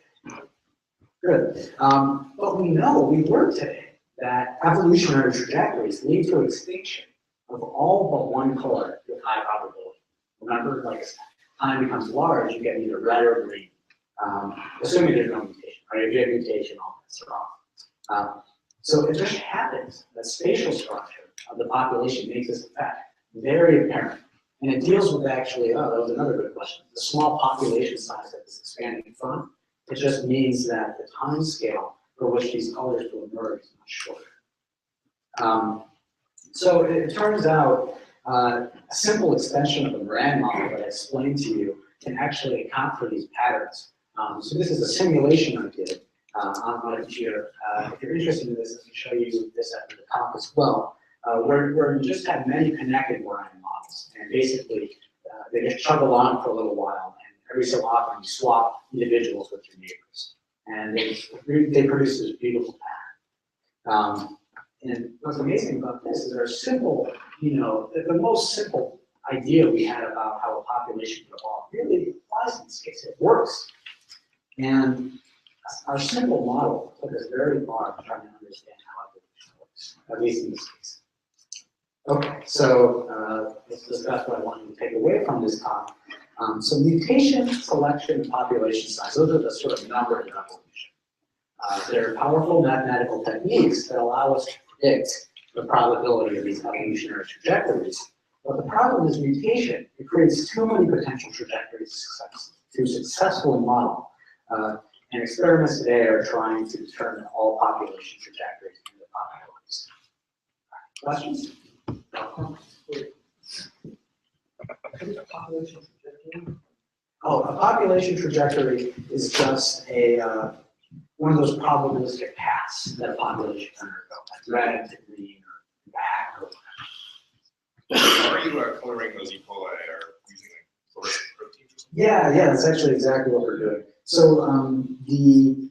good. But we learned today that evolutionary trajectories lead to extinction of all but one color with high probability. Remember, like as time becomes large, you get either red or green, assuming there's no mutation. Right? If you have mutation, all bets are off. So it just happens that spatial structure of the population makes this effect very apparent. And it deals with actually, oh, that was another good question, the small population size that is expanding from. It just means that the time scale for which these colors will emerge is much shorter. So it turns out a simple extension of the Moran model that I explained to you can actually account for these patterns. So this is a simulation I did on my computer. If you're interested in this, I can show you this at the top as well, where you just have many connected Moran models. And basically, they just chug along for a little while, and every so often you swap individuals with your neighbors. And they produce this beautiful pattern. And what's amazing about this is our simple, the most simple idea we had about how a population could evolve really applies in this case. It works. And our simple model took us very far trying to understand how evolution works, at least in this case. Okay, so let's discuss what I want you to take away from this talk. So mutation, selection, and population size, those are the sort of numbers of evolution. They're powerful mathematical techniques that allow us to predict the probability of these evolutionary trajectories. But the problem is mutation. It creates too many potential trajectories to successfully model. And experiments today are trying to determine all population trajectories in the probabilities. Questions? Oh, a population trajectory is just one of those probabilistic paths that a population can undergo, like red to green or back or How are you coloring those E. coli or using like fluorescent proteins or something? Yeah, that's actually exactly what we're doing. So the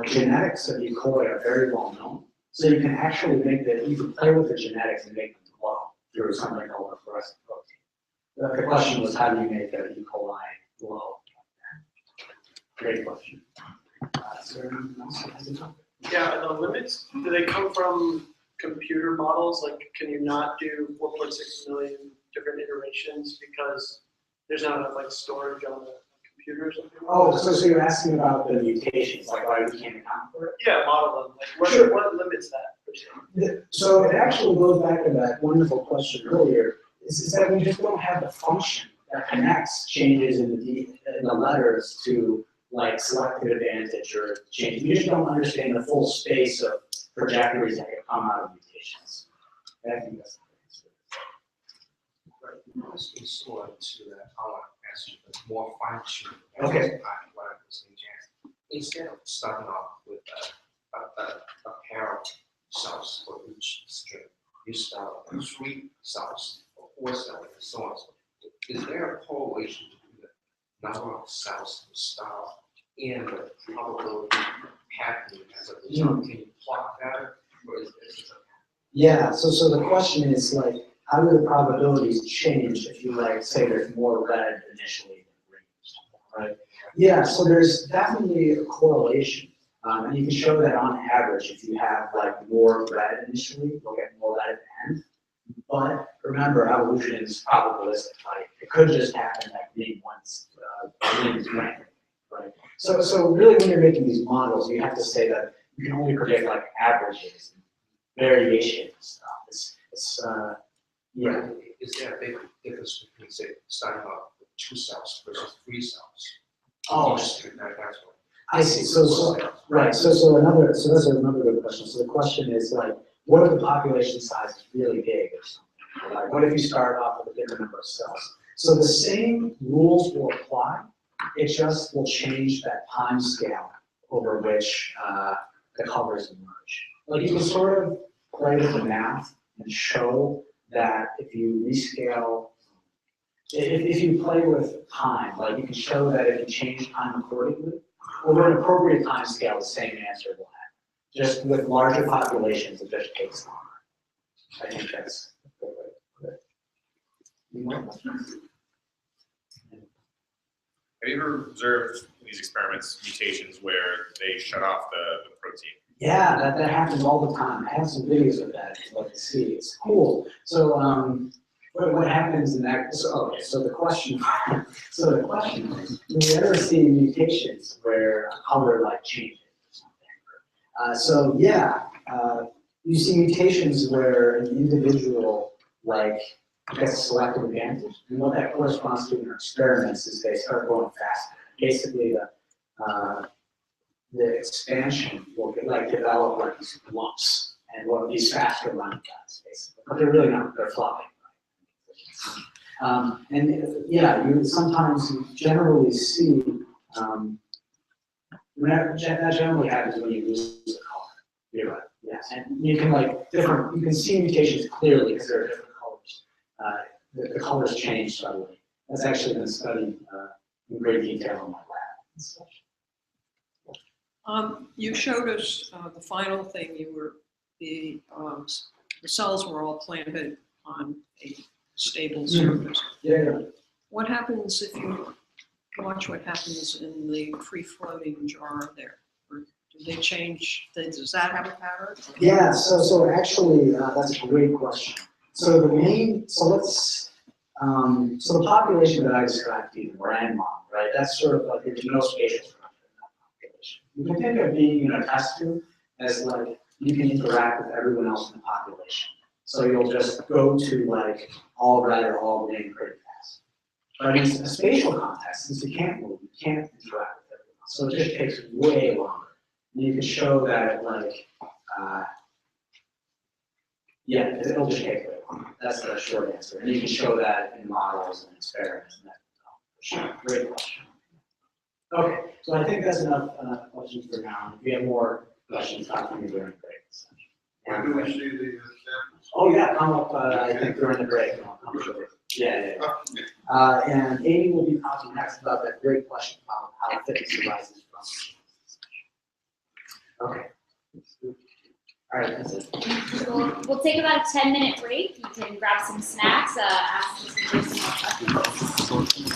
genetics of E. coli are very well known. So you can actually you can play with the genetics and make them glow through something called a fluorescent protein. The question was, how do you make an E. coli glow? Great question. Yeah, and the limits, do they come from computer models? Like, can you not do 4.6 million different iterations because there's not enough like storage on the computer or something? Oh, so you're asking about the mutations, like why we can't account for it? Yeah, model them. Like, what limits that? So it actually goes back to that wonderful question earlier, is that we just don't have the function that connects changes in the letters to like selective advantage or change. We just don't understand the full space of trajectories that can come out of mutations. And I think that's Right, this is similar to that our answer, but more fine-tuned. Okay. What I was saying, instead of starting off with a pair of cells for each string, you start with 3 cells or 4 cells and so on. Is there a correlation between the number of cells you start off and the probability happening as a result? Can you plot that, or is this a Yeah, so the question is like, how do the probabilities change if you like say there's more red initially than green or something, right? Yeah, so there's definitely a correlation. And you can show that on average, if you have like more red initially, you'll get more red at the end. But remember, evolution is probabilistic, right? It could just happen that green once, green is random, right? So really when you're making these models, you have to say that you can only predict like averages, variation and stuff. Yeah. Is there a big difference between, say, starting off with 2 cells versus 3 cells? Oh, That's what. I see. Right. So that's another good question. So the question is like, what if the population size is really big or something? Like, what if you start off with a bigger number of cells? So the same rules will apply. It just will change that time scale over which the colors emerge. Like you can sort of play with the math and show that if you rescale, if you play with time, like you can show that if you change time accordingly, over an appropriate time scale, the same answer will happen. Just with larger populations, it just takes longer. I think that's a good way to put it. Any more questions? Have you ever observed in these experiments mutations where they shut off the protein? Yeah, that happens all the time. I have some videos of that if you'd like to see. It's cool. So what happens in that? So the question is, do we ever see mutations where a color like changes or something? So yeah, you see mutations where an individual, like, gets a selective advantage. And what that corresponds to in our experiments is they start going faster. Basically, the expansion will develop like these lumps and what these faster running guys, basically. But they're really not, they're flopping. And yeah, you sometimes generally see, that generally happens when you lose the color. You're right, yes. And you can you can see mutations clearly because there are different colors. The colors change subtly. That's actually been studied in great detail in my lab and such. You showed us the final thing. The cells were all planted on a stable surface. Yeah. What happens if you watch what happens in the free-floating jar there? Or do they change? Does that have a pattern? Yeah. So actually, that's a great question. So the population that I described to you, the Moran model, right? That's sort of like there's no spatial structure in that population. You can think of being in a test tube as like you can interact with everyone else in the population. So you'll just go to like all red or all green pretty fast. But in a spatial context, since you can't move, you can't interact with everyone else. So it just takes way longer. And you can show that like, yeah, it'll just take way longer. That's the short answer. And you can show that in models and experiments. And that, great question. Okay, so I think that's enough questions for now. If you have more questions, talk to me during the break. When do we see the samples? Oh yeah, come up, I think during the break. I'm sure. Yeah. And Amy will be talking next about that great question about how fitness arises from. Okay. All right, that's it. We'll take about a 10-minute break. You can grab some snacks, ask us to do some more questions.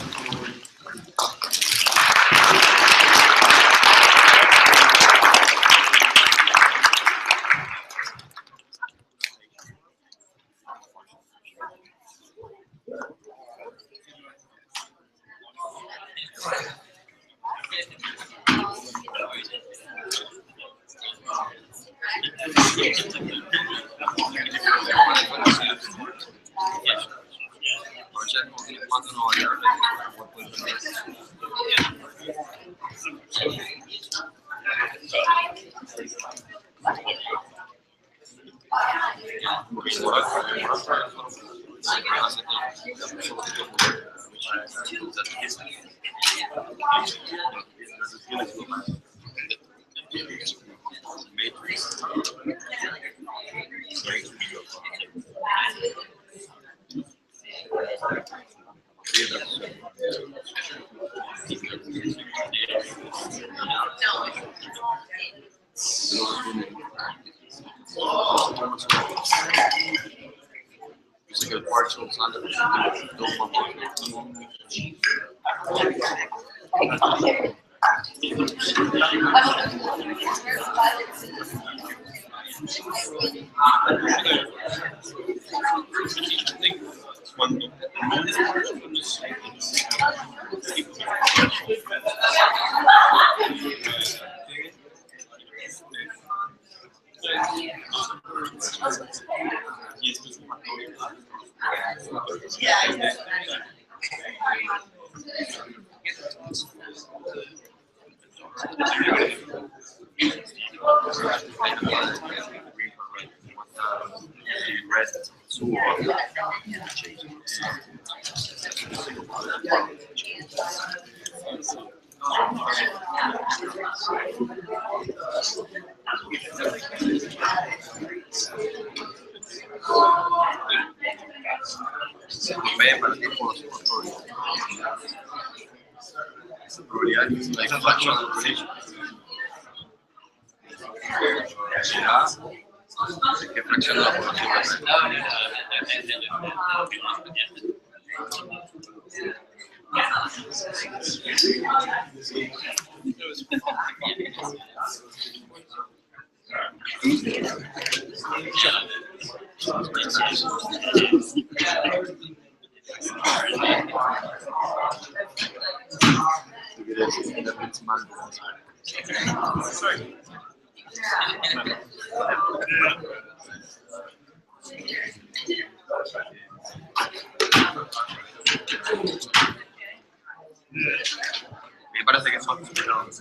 Me parece que son.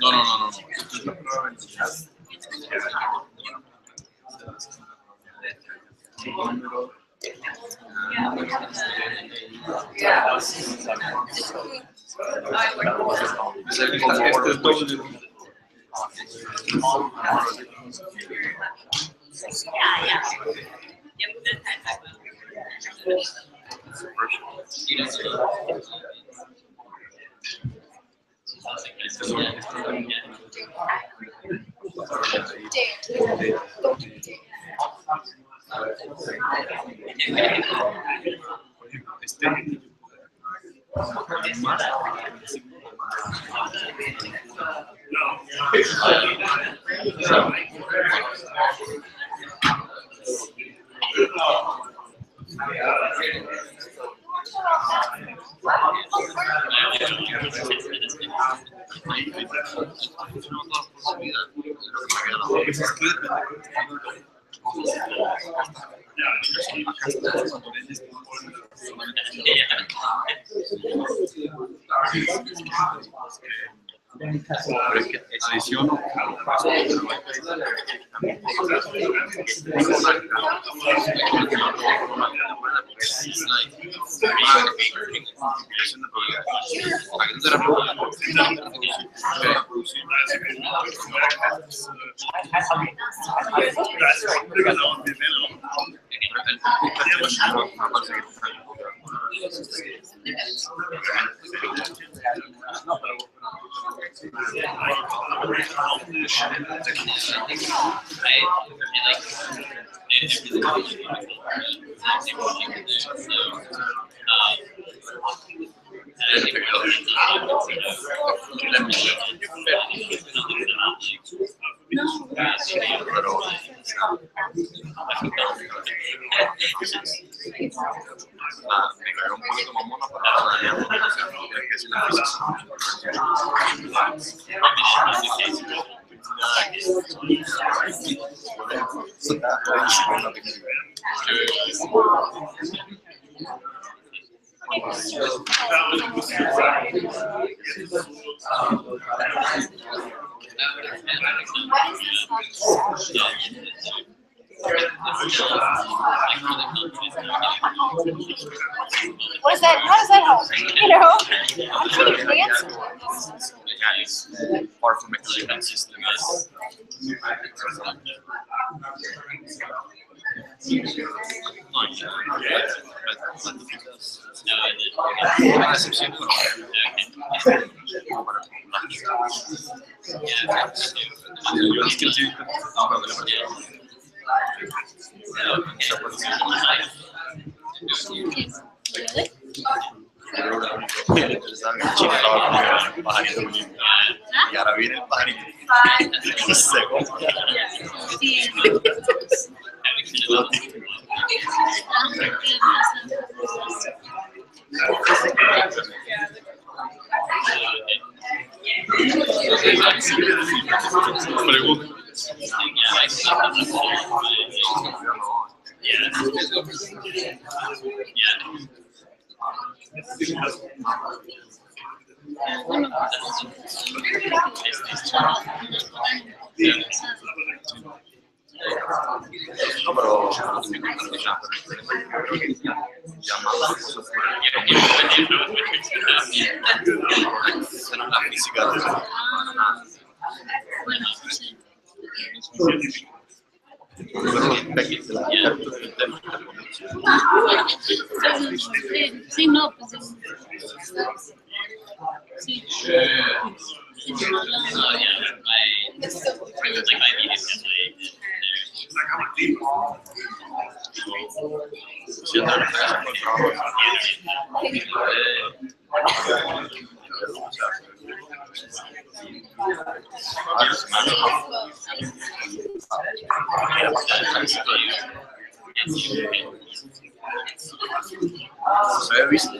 No. Pero es que adiciono me cae un poquito mamona What is that? How does that help? You know, I'm pretty advanced. Yeah, it's far from a collection system. Y ahora viene el pajarito. No, pero la física de Sí, no, pues sí. Se había visto,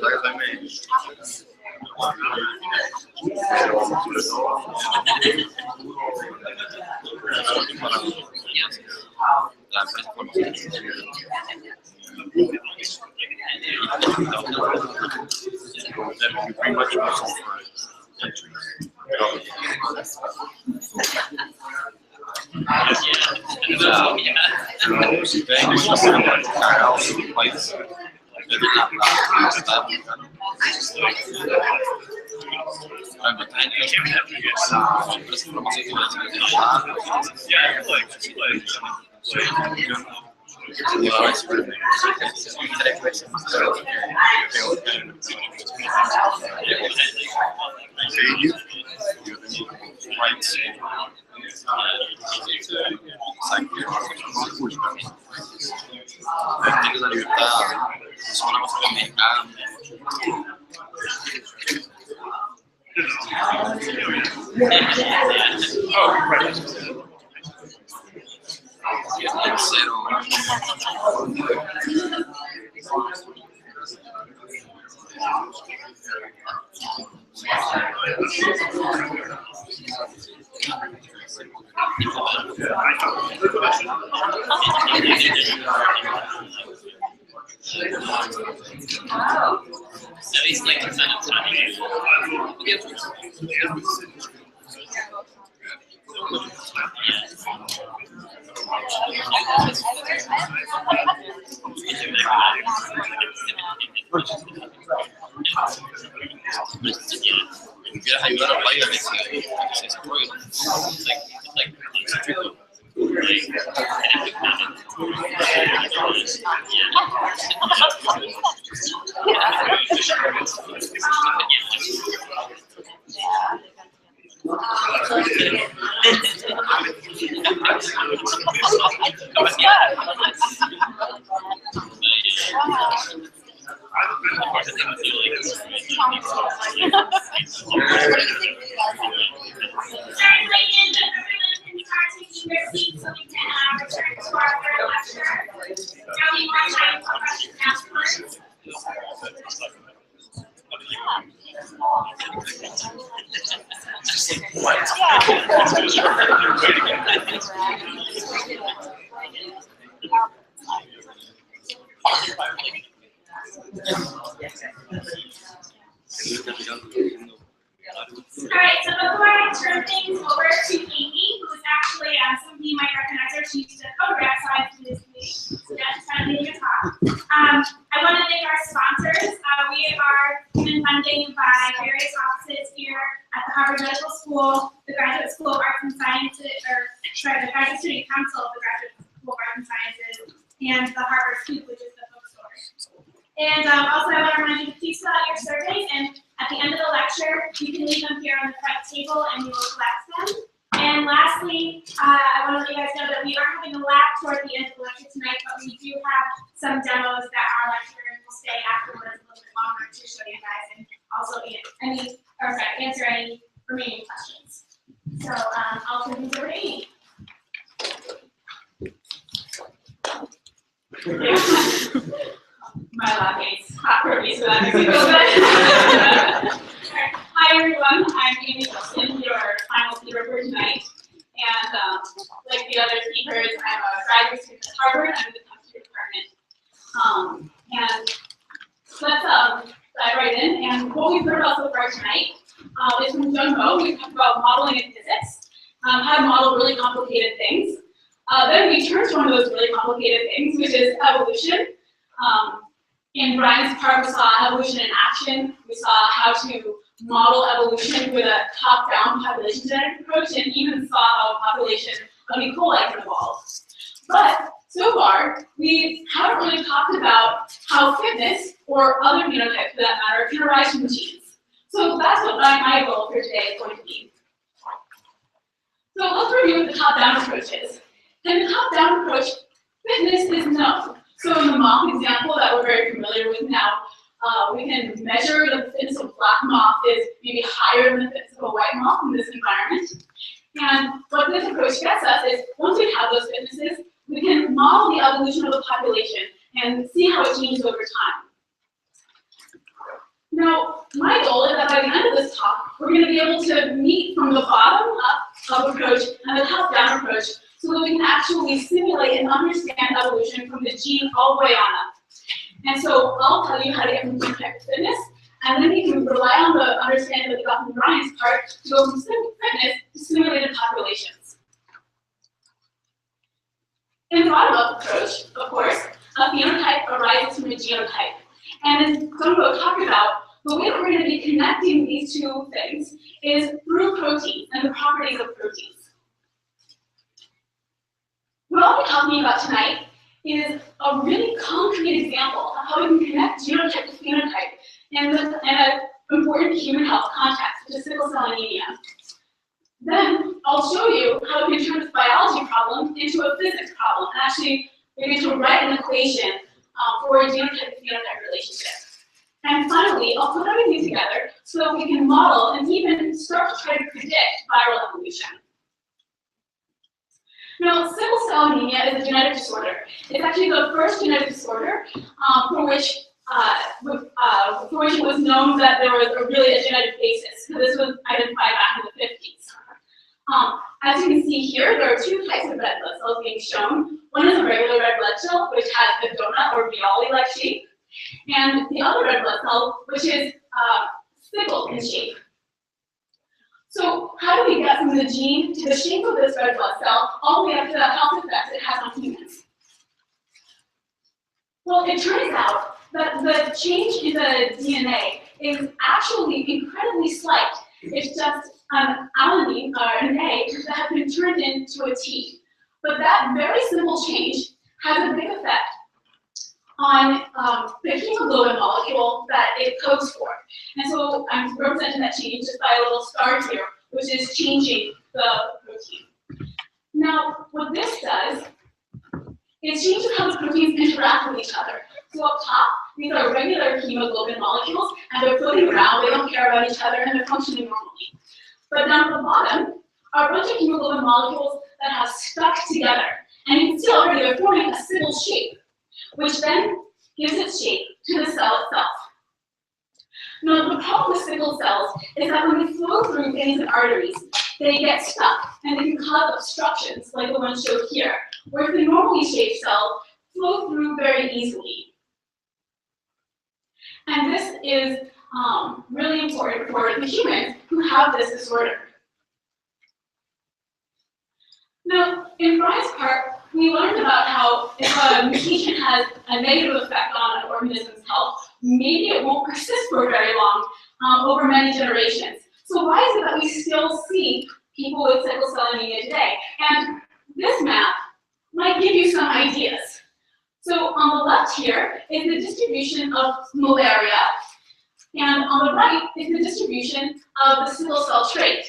Alright, so before I turn things over to Amy, who's actually, some of you might recognize her, she's the co-rep side to this week. So that's kind of in your talk. I want to thank our sponsors. We are given funding by various offices here at the Harvard Medical School, the Graduate School of Arts and Sciences, the Graduate Student Council of the Graduate School of Arts and Sciences, and the Harvard Scoop, which is the bookstore. And also I want to remind you to please fill out your surveys, and at the end of the lecture, you can leave them here on the front table and we will collect them. And lastly, I want to let you guys know that we are having a lab tour at the end of the lecture tonight, but we do have some demos that our lecturers will stay afterwards a little bit longer to show you guys and also answer any remaining questions. So I'll turn things over to Amy. My lab mate's hot for me, so that makes me feel good. Hi everyone, I'm Amy Wilson, your final speaker for tonight. And like the other speakers, I'm a graduate student at Harvard. I'm in the computer department. And let's dive right in. And what we've heard about so far tonight is from Jung Ho. We talked about modeling in physics, how to model really complicated things. Then we turned to one of those really complicated things, which is evolution. In Brian's part, we saw evolution in action. We saw how to model evolution with a top-down population genetic approach, and even saw how a population of E. coli can evolve. But so far, we haven't really talked about how fitness, or other phenotypes for that matter, can arise from genes. So that's what my goal for today is going to be. So let's review what the top-down approach is. In the top-down approach, fitness is known. So in the moth example that we're very familiar with now, we can measure the fitness of black moth is maybe higher than the fitness of a white moth in this environment. And what this approach gets us is, once we have those fitnesses, we can model the evolution of the population and see how it changes over time. Now, my goal is that by the end of this talk, we're going to be able to meet from the bottom up approach and the top down approach so that we can actually simulate and understand evolution from the gene all the way on up. And so I'll tell you how to get from genotype to fitness, and then we can rely on the understanding that we got from Ryan's part to go from fitness to simulated populations. In the bottom-up approach, of course, a phenotype arises from a genotype. And as Gumbo talked about, the way that we're going to be connecting these two things is through proteins and the properties of proteins. What I'll be talking about tonight is a really concrete example of how we can connect genotype to phenotype in an important human health context, which is sickle cell anemia. Then I'll show you how we can turn this biology problem into a physics problem, and actually maybe to write an equation for a genotype to phenotype relationship. And finally, I'll put everything together so that we can model and even start to try to predict viral evolution. Now, sickle cell anemia is a genetic disorder. It's actually the first genetic disorder for which it was known that there was really a genetic basis. So this was identified back in the 50s. As you can see here, there are two types of red blood cells being shown. One is a regular red blood cell, which has a donut or Violi-like shape, and the other red blood cell, which is sickle in shape. So how do we get from the gene to the shape of this red blood cell all the way up to the health effects it has on humans? Well, it turns out that the change in the DNA is actually incredibly slight. It's just an alanine, an A, that has been turned into a T. But that very simple change has a big effect on the hemoglobin molecule that it codes for. And so I'm representing that change just by a little star here, which is changing the protein. Now, what this does is changes how the proteins interact with each other. So up top, these are regular hemoglobin molecules, and they're floating around, they don't care about each other, and they're functioning normally. But down at the bottom are a bunch of hemoglobin molecules that have stuck together. And you can see already they're forming a sickle shape, which then gives its shape to the cell itself. Now, the problem with sickle cells is that when they flow through veins and arteries, they get stuck, and they can cause obstructions, like the one showed here, where the normally shaped cells flow through very easily. And this is really important for the humans who have this disorder. Now, in Brian's part, we learned about how if a mutation has a negative effect on an organism's health, maybe it won't persist for very long, over many generations. So why is it that we still see people with sickle cell anemia today? And this map might give you some ideas. So on the left here is the distribution of malaria, and on the right is the distribution of the sickle cell trait.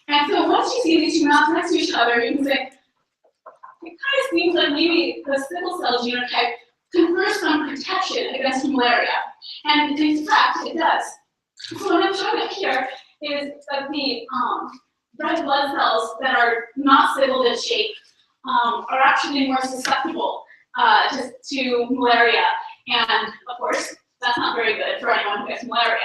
And so once you see these two maps next to each other, you can say, it kind of seems like maybe the sickle cell genotype confers some protection against malaria. And in fact, it does. So what I'm showing up here is that the red blood cells that are not sickled in shape are actually more susceptible to malaria. And of course, that's not very good for anyone who gets malaria.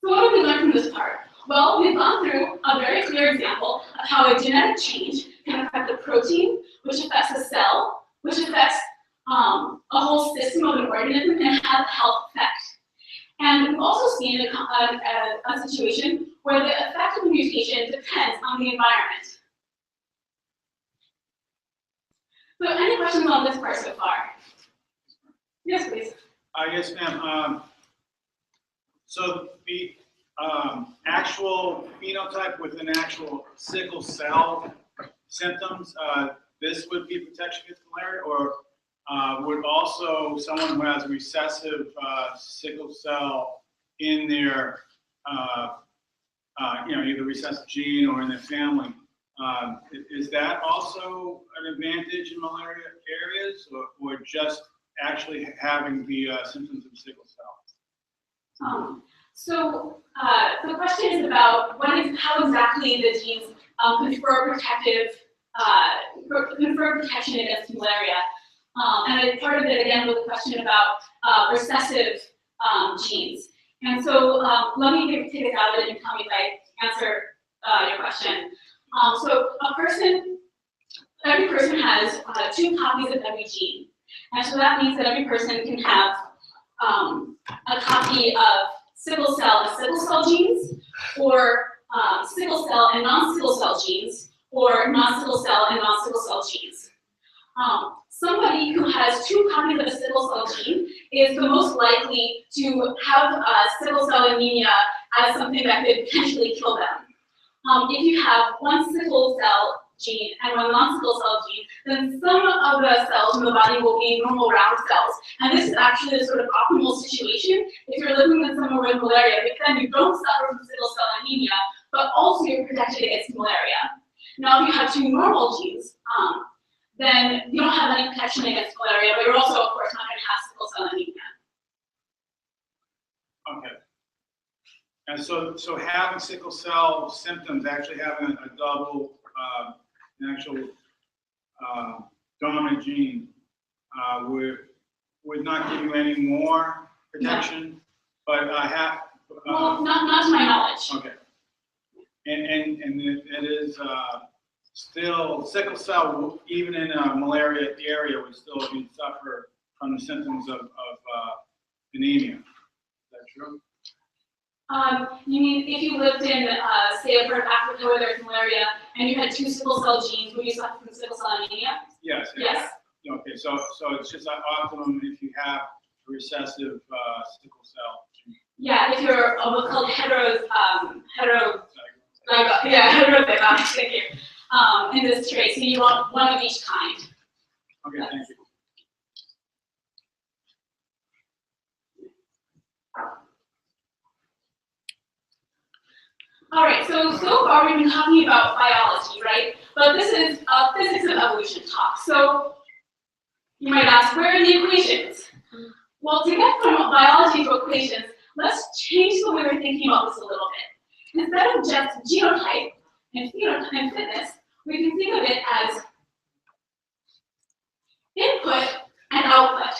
So what have we learned from this part? Well, we've gone through a very clear example of how a genetic change can affect a protein, which affects a cell, which affects a whole system of an organism and has a health effect. And we've also seen a situation where the effect of the mutation depends on the environment. So any questions on this part so far? Yes, please. Yes, ma'am. So the actual phenotype with an actual sickle cell symptoms, this would be protection against malaria, or would also someone who has recessive sickle cell in their, either recessive gene or in their family, is that also an advantage in malaria areas, or just actually having the symptoms of sickle cell? So the question is about how exactly the genes confer protection against malaria. And part of it, again, was a question about recessive genes. And so let me take it out of it and tell me if I answer your question. So every person has 2 copies of every gene. And so that means that every person can have a copy of sickle cell and sickle cell genes, or sickle cell and non-sickle cell genes, or non-sickle cell and non-sickle cell genes. Somebody who has 2 copies of a sickle cell gene is the most likely to have sickle cell anemia as something that could potentially kill them. If you have 1 sickle cell gene and 1 non-sickle cell gene, then some of the cells in the body will be normal round cells. And this is actually the sort of optimal situation if you're living with someone with malaria, because then you don't suffer from sickle cell anemia, but also you're protected against malaria. Now, if you have 2 normal genes, then you don't have any protection against malaria, but you're also, of course, not going to have sickle cell anemia. Okay. And so having sickle cell symptoms, actually having a double, an actual dominant gene would not give you any more protection, but well, not to my knowledge. Okay. And it is still sickle cell, even in a malaria area, would still suffer from the symptoms of anemia. Is that true? You mean if you lived in, say, a part of Africa where there's malaria, and you had 2 sickle cell genes, would you suffer from sickle cell anemia? Yes. Yes. Okay, so it's just optimum if you have a recessive sickle cell gene. Yeah, if you're what's called heterozygote, thank you. In this trait, so you want 1 of each kind. Okay, thank you. All right, so far we've been talking about biology, right? But this is physics of evolution talk. So you might ask, where are the equations? Well, to get from biology to equations, let's change the way we're thinking about this a little bit. Instead of just genotype and phenotype and fitness, we can think of it as input and output.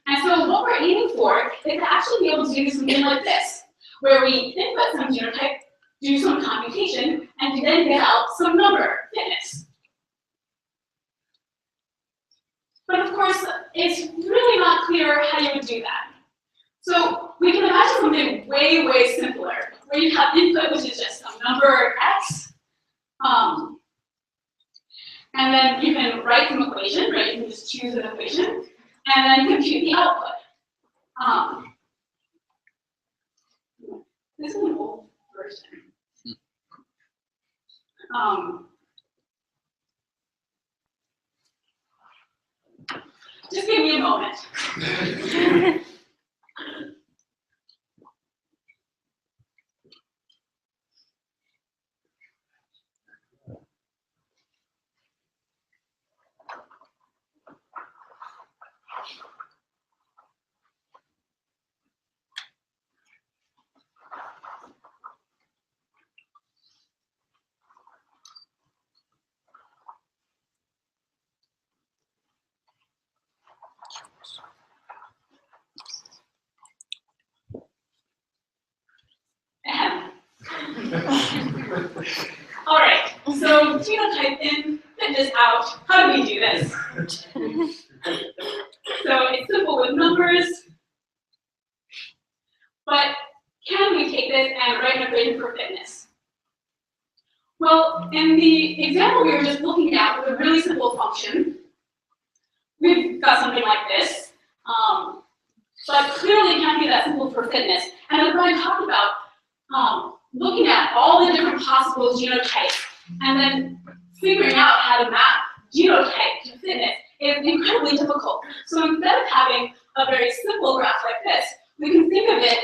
And so what we're aiming for is to actually be able to do something like this, where we input some genotype, do some computation, and then get out some number, fitness. But of course, it's really not clear how you would do that. So we can imagine something way, way simpler, where you have input, which is just some number x, and then you can write some equation, right? You can just choose an equation, and then compute the output. This is an old version. Just give me a moment. All right, so genotype in, fitness out. How do we do this? So it's simple with numbers, but can we take this and write an equation for fitness? Well, in the example we were just looking at with a really simple function, we've got something like this, but clearly it can't be that simple for fitness. And as Brian talked about, looking at all the different possible genotypes and then figuring out how to map genotype to fitness is incredibly difficult. So instead of having a very simple graph like this, we can think of it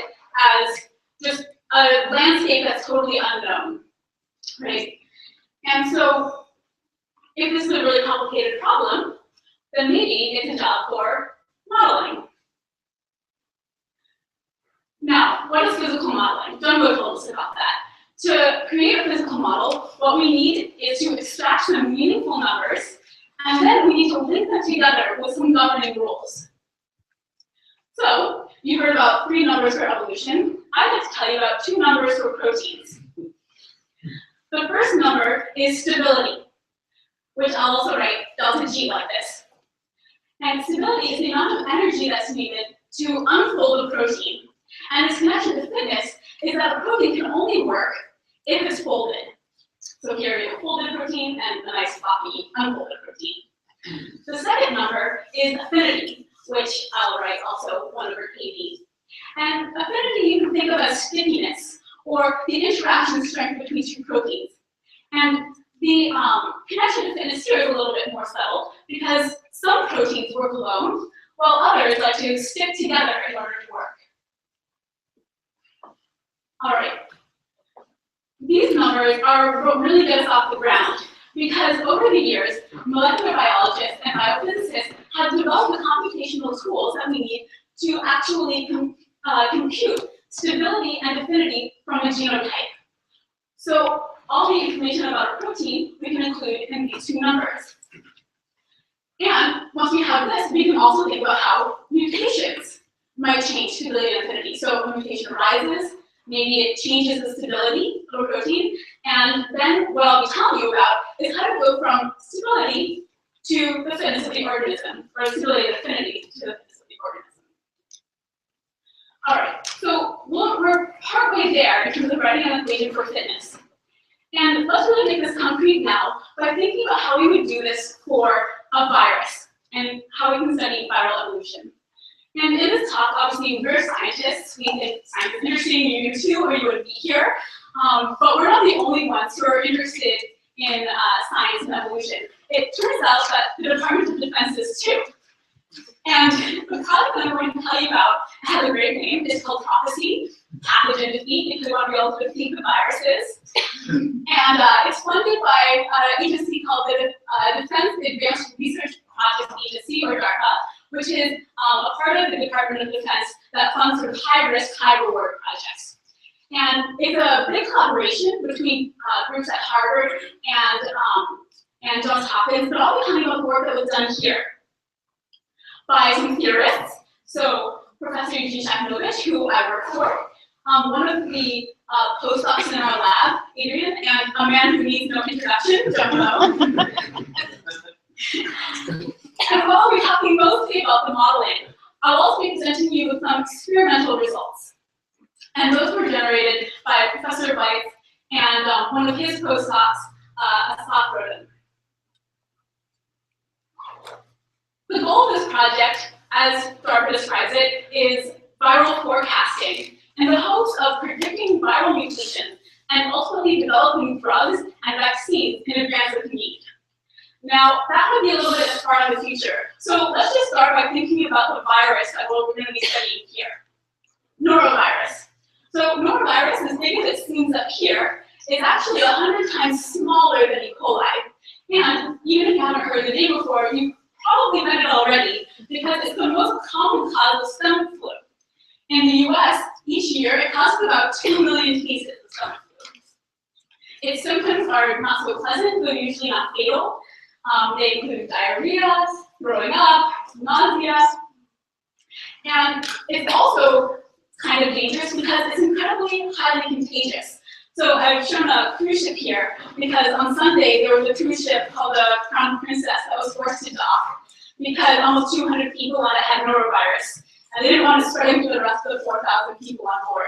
as just a landscape that's totally unknown, right? And so if this is a really complicated problem, then maybe it's a job for modeling. Now, what is physical modeling? Jumbo told us about that. To create a physical model, what we need is to extract some meaningful numbers, and then we need to link them together with some governing rules. So, you heard about 3 numbers for evolution. I'd like to tell you about 2 numbers for proteins. The first number is stability, which I'll also write delta G like this. And stability is the amount of energy that's needed to unfold a protein. And its connection to fitness is that a protein can only work if it's folded. So here we have a folded protein and a nice floppy unfolded protein. The second number is affinity, which I'll write also 1/kb. And affinity you can think of as stickiness, or the interaction strength between 2 proteins. And the connection to fitness here is a little bit more subtle, because some proteins work alone, while others like to stick together in order to work. All right. These numbers are what really get us off the ground, because over the years, molecular biologists and biophysicists have developed the computational tools that we need to actually compute stability and affinity from a genotype. So all the information about a protein we can include in these 2 numbers. And once we have this, we can also think about how mutations might change stability and affinity. So when a mutation arises, maybe it changes the stability of a protein, and then what I'll be telling you about is how to go from stability to the fitness of the organism, or stability and affinity to the fitness of the organism. All right, so we're partway there in terms of writing an equation for fitness. And let's really make this concrete now by thinking about how we would do this for a virus and how we can study viral evolution. And in this talk, obviously, we're scientists. We think science is interesting, you do too, or you wouldn't be here. But we're not the only ones who are interested in science and evolution. It turns out that the Department of Defense is too. And the product that I'm going to tell you about has a great name. It's called Prophecy, Pathogen Defeat, if you want to be able to defeat the viruses. And it's funded by an agency called the Defense Advanced Research Projects Agency, or DARPA, which is a part of the Department of Defense that funds sort of high-risk, high-reward projects. And it's a big collaboration between groups at Harvard and Johns Hopkins, but I'll be telling you about the work that was done here by some theorists. So Professor Eugene Shakhnovich, who I work for, one of the postdocs in our lab, Adrian, and a man who needs no introduction, John Lowe. And while we're talking mostly about the modeling, I'll also be presenting you with some experimental results. And those were generated by Professor Weitz and one of his postdocs, Asaf Roden. The goal of this project, as DARPA describes it, is viral forecasting in the hopes of predicting viral mutations and ultimately developing drugs and vaccines in advance of need. Now, that would be a little bit far in the future. So let's just start by thinking about the virus that we're going to be studying here. Norovirus. So norovirus, as big as it seems up here, is actually 100 times smaller than E. coli. And even if you haven't heard the name before, you've probably read it already, because it's the most common cause of stomach flu. In the US, each year, it causes about 2 million cases of stomach flu. Its symptoms are not so pleasant, but usually not fatal. They include diarrhea, throwing up, nausea, and it's also kind of dangerous because it's incredibly highly contagious. So I've shown a cruise ship here because on Sunday there was a cruise ship called the Crown Princess that was forced to dock because almost 200 people on it had norovirus, and they didn't want to spread it to the rest of the 4,000 people on board.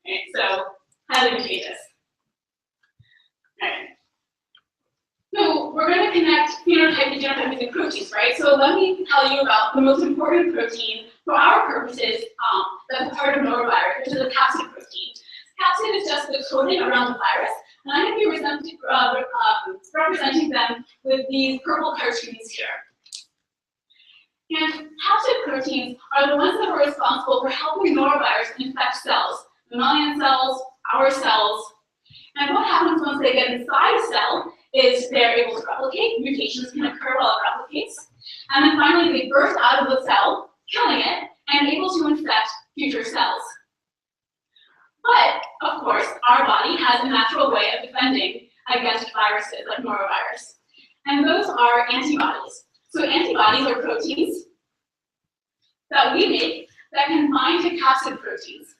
Right, so highly contagious. Right. So we're going to connect phenotype and genotype using proteins, right? So let me tell you about the most important protein for our purposes that's a part of norovirus, which is a capsid protein. Capsid is just the coating around the virus, and I'm going to be representing them with these purple cartoons here. And capsid proteins are the ones that are responsible for helping norovirus infect cells, mammalian cells, our cells. And what happens once they get inside a cell is they're able to replicate. Mutations can occur while it replicates. And then finally, they burst out of the cell, killing it, and able to infect future cells. But, of course, our body has a natural way of defending against viruses like norovirus. And those are antibodies. So antibodies are proteins that we make that can bind to capsid proteins.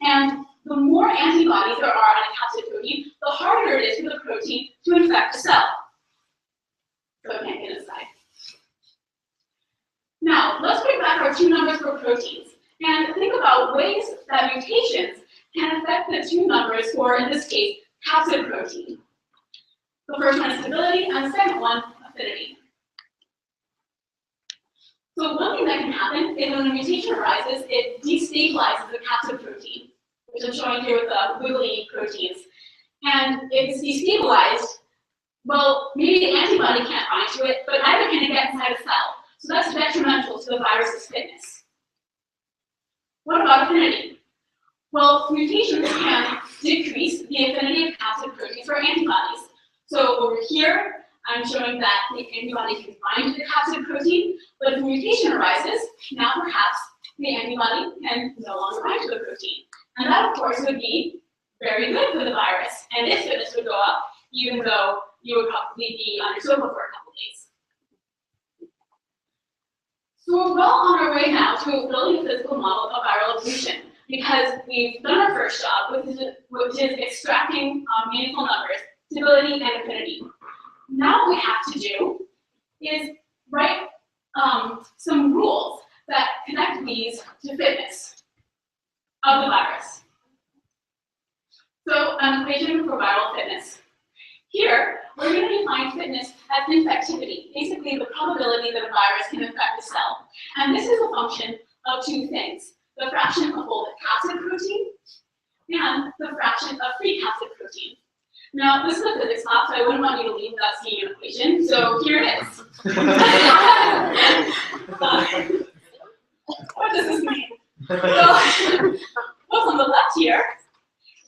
And the more antibodies there are on a capsid protein, the harder it is for the protein to infect a cell. So it can't get inside. Now, let's bring back our two numbers for proteins and think about ways that mutations can affect the two numbers for, in this case, capsid protein. The first one is stability, and the second one, affinity. So one thing that can happen is when a mutation arises, it destabilizes the capsid protein, which I'm showing here with the wiggly proteins. And if it's destabilized, well, maybe the antibody can't bind to it, but neither can it get inside a cell. So that's detrimental to the virus's fitness. What about affinity? Well, mutations can decrease the affinity of capsid proteins for antibodies. So over here, I'm showing that the antibody can bind to the capsid protein, but if a mutation arises, now perhaps the antibody can no longer bind to the protein. And that, of course, would be very good for the virus, and its fitness would go up, even though you would probably be under SOPA for a couple days. So we're well on our way now to building a physical model of viral evolution, because we've done our first job, which is extracting meaningful numbers, stability and affinity. Now what we have to do is write some rules that connect these to fitness of the virus. So an equation for viral fitness. Here, we're going to define fitness as infectivity, basically the probability that a virus can infect a cell. And this is a function of two things: the fraction of folded capsid protein and the fraction of free capsid protein. Now, this is a physics class, so I wouldn't want you to leave without seeing an equation, so here it is. What does this mean? So, what's on the left here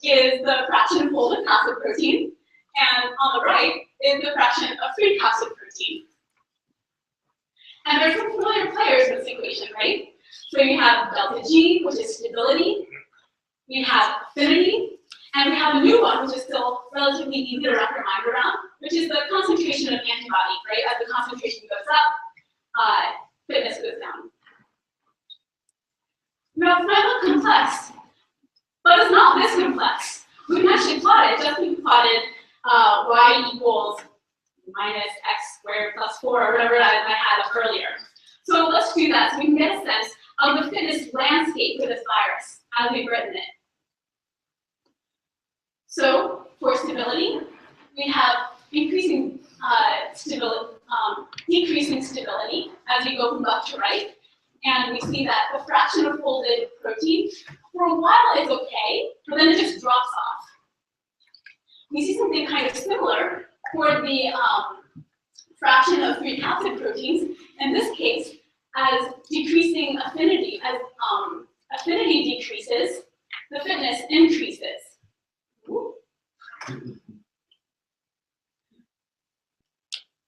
is the fraction of folded capsid protein, and on the right is the fraction of free capsid protein. And there's some familiar players in this equation, right? So you have delta G, which is stability, we have affinity, and we have a new one, which is still relatively easy to wrap your mind around, which is the concentration of antibody, right? As the concentration goes up, fitness goes down. Now, it might look complex, but it's not this complex. We can actually plot it, just like we plotted y equals minus x squared plus 4, or whatever I had up earlier. So let's do that so we can get a sense of the fitness landscape for this virus as we've written it. So for stability, we have increasing stability, decreasing stability as we go from left to right. And we see that the fraction of folded protein, for a while it's okay, but then it just drops off. We see something kind of similar for the fraction of free capsid proteins. In this case, as decreasing affinity, as affinity decreases, the fitness increases.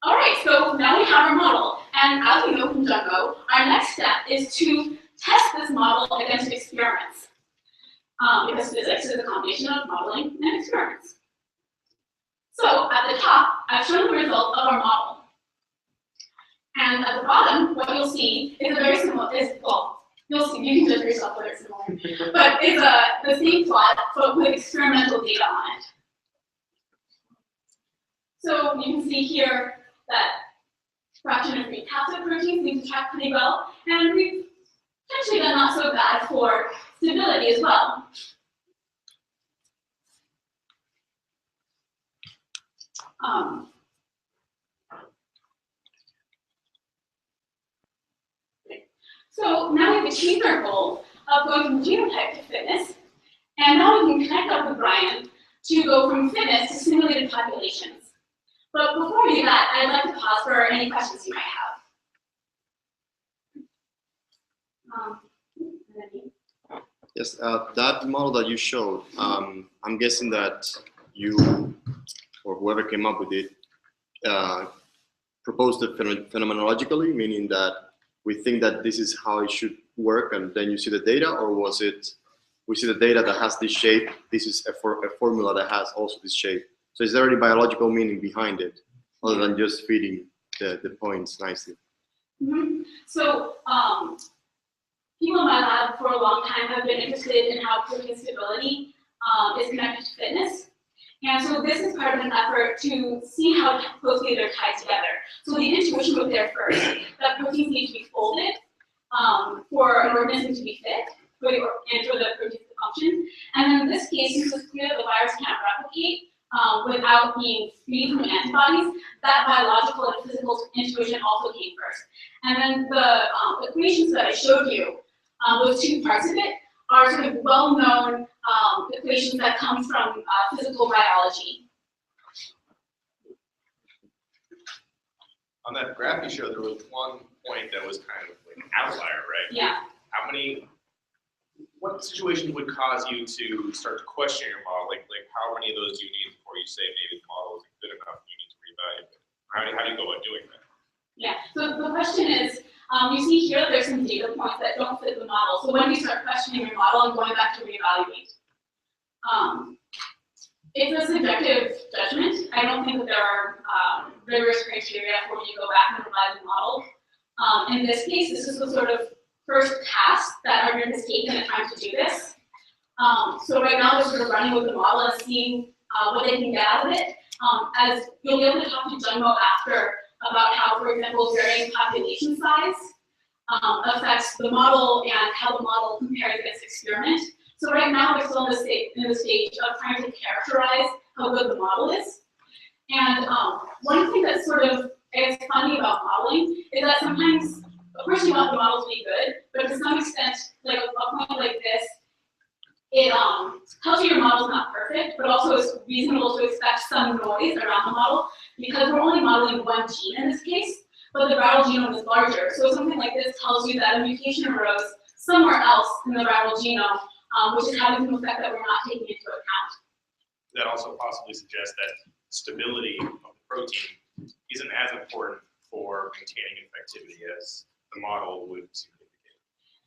All right, so now we have our model. And as we know from Jungo, our next step is to test this model against experiments. Because physics is a combination of modeling and experiments. So at the top, I've shown the result of our model. And at the bottom, what you'll see is a very similar, well, you'll see, you can judge yourself whether it's similar, but it's the same plot, but with experimental data on it. So you can see here that fraction of free capsid proteins seem to track pretty well, and we've actually done not so bad for stability as well. So now we've achieved our goal of going from genotype to fitness, and now we can connect up with Brian to go from fitness to simulated populations. But before we do that, I'd like to pause for any questions you might have. Yes, that model that you showed, I'm guessing that you, or whoever came up with it, proposed it phenomenologically, meaning that we think that this is how it should work, and then you see the data, or was it, we see the data that has this shape, this is a formula that has also this shape. So is there any biological meaning behind it, other than just fitting the points nicely? So, people in my lab for a long time have been interested in how protein stability is connected to fitness. And so this is part of an effort to see how closely they're tied together. So the intuition was there first, that proteins need to be folded for an organism to be fit, and for the protein to function. And then in this case, since it's clear that the virus can't replicate without being free from antibodies, that biological and physical intuition also came first. And then the equations that I showed you, those two parts of it, are sort of well-known equations that come from physical biology. On that graph you showed, there was one point that was kind of like an outlier, right? Yeah. What situation would cause you to start to question your model? Like how many of those do you need before you say maybe the model isn't good enough and you need to reevaluate? How do you go about doing that? Yeah, so the question is, you see here that there's some data points that don't fit the model. So when you start questioning your model and going back to reevaluate, it's a subjective judgment. I don't think that there are rigorous criteria for when you go back and revise the model. In this case, this is the sort of first task that our group has taken and trying to do this. So right now they're sort of running with the model and seeing what they can get out of it. As you'll be able to talk to Junmo after about how, for example, varying population size affects the model and how the model compares against experiment. So right now they're still in the stage of trying to characterize how good the model is. And one thing that's sort of, I guess, funny about modeling is that sometimes, of course, you want the model to be good, but to some extent, like a point like this, it tells you your model's not perfect, but also it's reasonable to expect some noise around the model because we're only modeling one gene in this case, but the viral genome is larger. So something like this tells you that a mutation arose somewhere else in the viral genome, which is having some effect that we're not taking into account. That also possibly suggests that stability of the protein isn't as important for maintaining infectivity as the model would seem to indicate.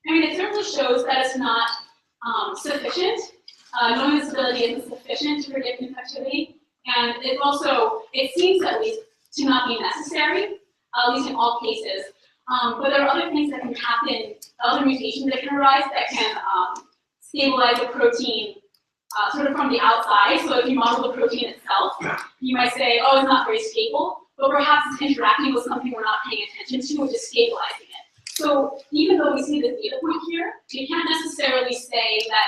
I mean, it certainly shows that it's not sufficient. Knowing the stability isn't sufficient to predict infectivity, and it seems at least to not be necessary, at least in all cases. But there are other things that can happen, other mutations that can arise that can stabilize the protein sort of from the outside. So if you model the protein itself, you might say, oh, it's not very stable, but perhaps it's interacting with something we're not paying attention to, which is stabilizing it. So even though we see the data point here, we can't necessarily say that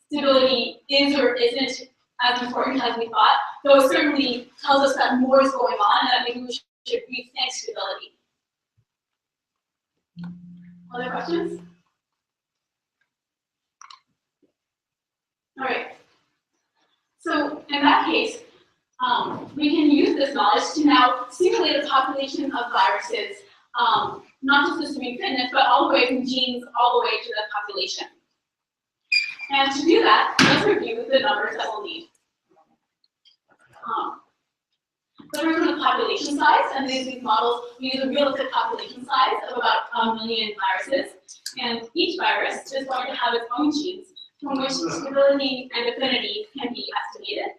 stability is or isn't as important as we thought, though it certainly tells us that more is going on and that maybe we should rethink stability. Other questions? All right. So in that case, we can use this knowledge to now simulate a population of viruses, not just distributing fitness, but all the way from genes all the way to the population. And to do that, let's review the numbers that we'll need. So we're from the population size, and these models, we use a realistic population size of about 1 million viruses. And each virus is going to have its own genes from which stability and affinity can be estimated.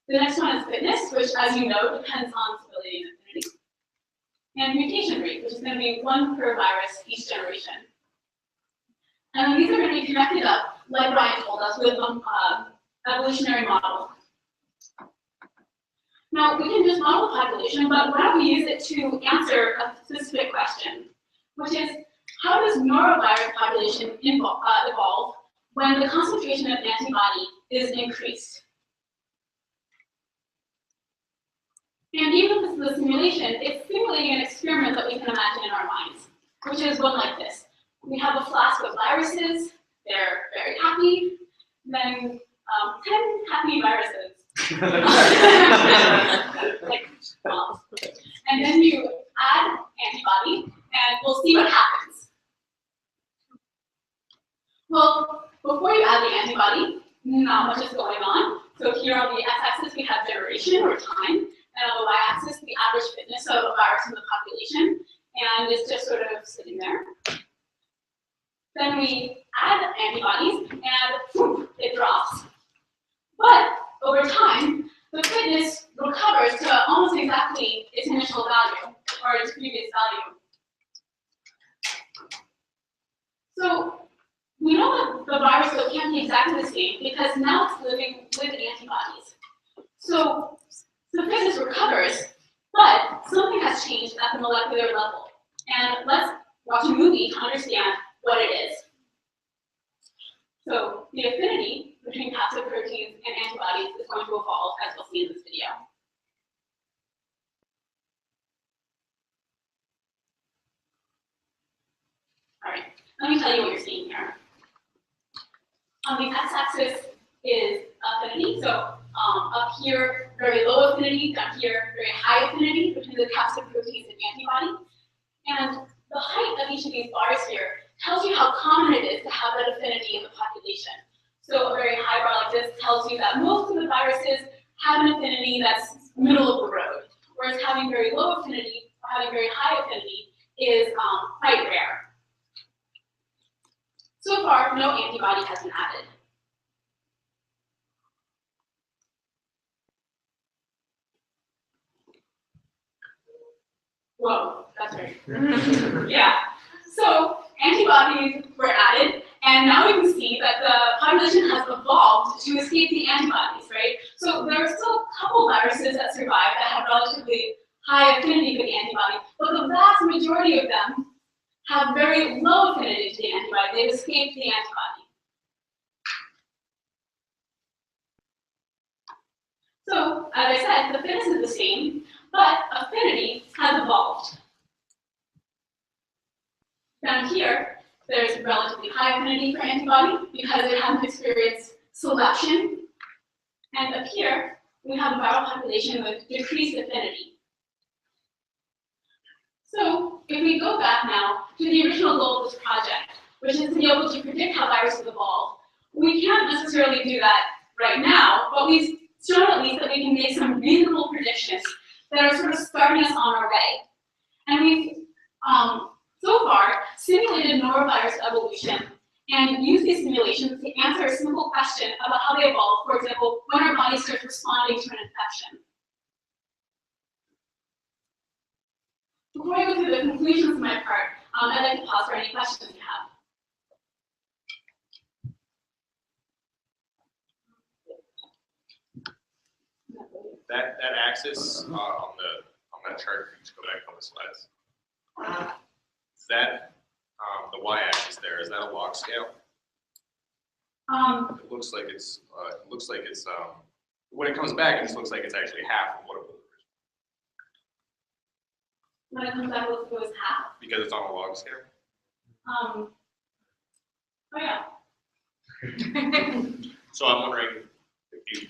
The next one is fitness, which, as you know, depends on stability and affinity. And mutation rate, which is going to be 1 per virus each generation. And then these are going to be connected up, like Ryan told us, with an evolutionary model. Now, we can just model the population, but why don't we use it to answer a specific question, which is, how does norovirus population evolve when the concentration of antibody is increased? And even with the simulation, it's simulating an experiment that we can imagine in our minds, which is one like this. We have a flask of viruses, they're very happy, then 10 happy viruses. And then you add antibody, and we'll see what happens. Well, before you add the antibody, not much is going on. So here on the x-axis, we have generation or time, and on the y-axis, the average fitness of a virus in the population, and it's just sort of sitting there. Then we add antibodies, and poof, it drops. But over time, the fitness recovers to almost exactly its initial value, or its previous value. So we know that the virus though can't be exactly the same because now it's living with antibodies. So the fitness recovers, but something has changed at the molecular level. And let's watch a movie to understand what it is. So the affinity between capsid proteins and antibodies is going to evolve, as we'll see in this video. All right, let me tell you what you're seeing here. On the x-axis is affinity. So up here, very low affinity, down here, very high affinity between the capsid proteins and antibody. And the height of each of these bars here tells you how common it is to have that affinity in the population. So a very high bar like this tells you that most of the viruses have an affinity that's middle of the road, whereas having very low affinity or having very high affinity is quite rare. So far, no antibody has been added. Whoa, that's right. Yeah. So antibodies were added, and now we can see that the population has evolved to escape the antibodies, right? So there are still a couple viruses that survive that have relatively high affinity for the antibody, but the vast majority of them have very low affinity to the antibody. They've escaped the antibody. So, as I said, the fitness is the same, but affinity has evolved. Down here, there's relatively high affinity for antibody because it hasn't experienced selection. And up here, we have a viral population with decreased affinity. So if we go back now to the original goal of this project, which is to be able to predict how viruses evolve, we can't necessarily do that right now, but we've shown at least that we can make some reasonable predictions that are sort of starting us on our way. And we've, so far, simulated norovirus evolution and used these simulations to answer a simple question about how they evolve, for example, when our body starts responding to an infection. Before I go through the conclusions of my part, I'd like to pause for any questions you have. That axis on that chart, if you just go back a couple slides. Is that the y-axis there? Is that a log scale? It looks like it's when it comes back, it just looks like it's actually half of what it was. When it comes back, it was half. Because it's on a log scale? Oh yeah. So I'm wondering if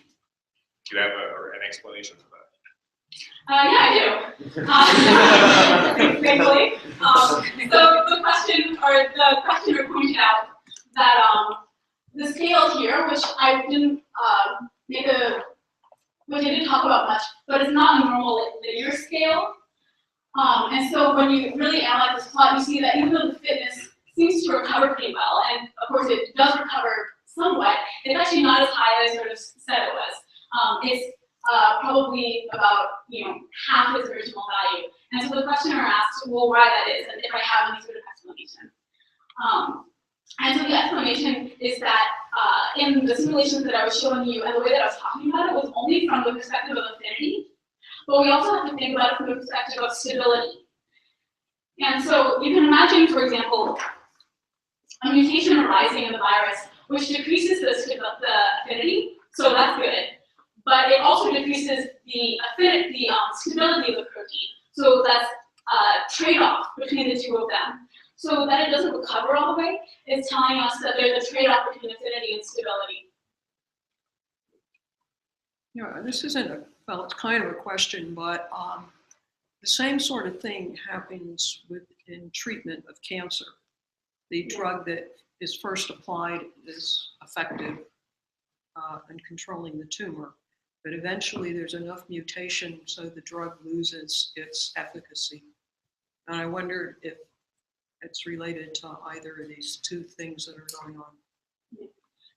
you have an explanation for that. Yeah, I do. Thankfully. So the questioner pointed out that the scale here, which I didn't talk about much, but it's not a normal linear scale. And so when you really analyze this plot, you see that even though the fitness seems to recover pretty well, and of course it does recover somewhat, it's actually not as high as I sort of said it was. It's probably about half its original value. And so the questioner asked, well, why that is, and if I have any sort of explanation. And so the explanation is that in the simulations that I was showing you and the way that I was talking about it was only from the perspective of affinity, but we also have to think about it from the perspective of stability. And so you can imagine, for example, a mutation arising in the virus, which decreases the affinity, so that's good. But it also decreases the affinity, stability of the protein. So that's a trade-off between the two of them. So that it doesn't recover all the way is telling us that there's a trade-off between affinity and stability. Yeah, this isn't well, it's kind of a question, but the same sort of thing happens in treatment of cancer. The drug that is first applied is effective in controlling the tumor, but eventually there's enough mutation so the drug loses its efficacy. And I wondered if it's related to either of these two things that are going on.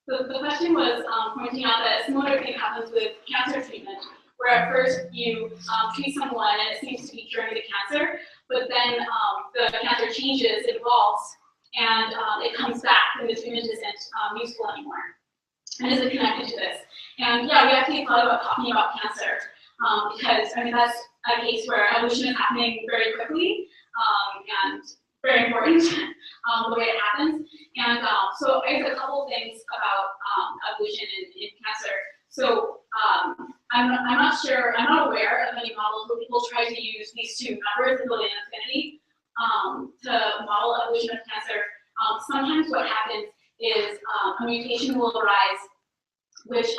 So the question was pointing out that a similar thing happens with cancer treatment, where at first you treat someone and it seems to be curing the cancer, but then the cancer changes, it evolves, and it comes back and this image isn't useful anymore. And is it connected to this? And yeah, we actually thought about talking about cancer because I mean that's a case where evolution is happening very quickly and very important the way it happens. And so I guess a couple things about evolution in cancer. So I'm not sure, I'm not aware of any models where people try to use these two numbers, ability and affinity, to model evolution of cancer. Sometimes what happens is a mutation will arise, which,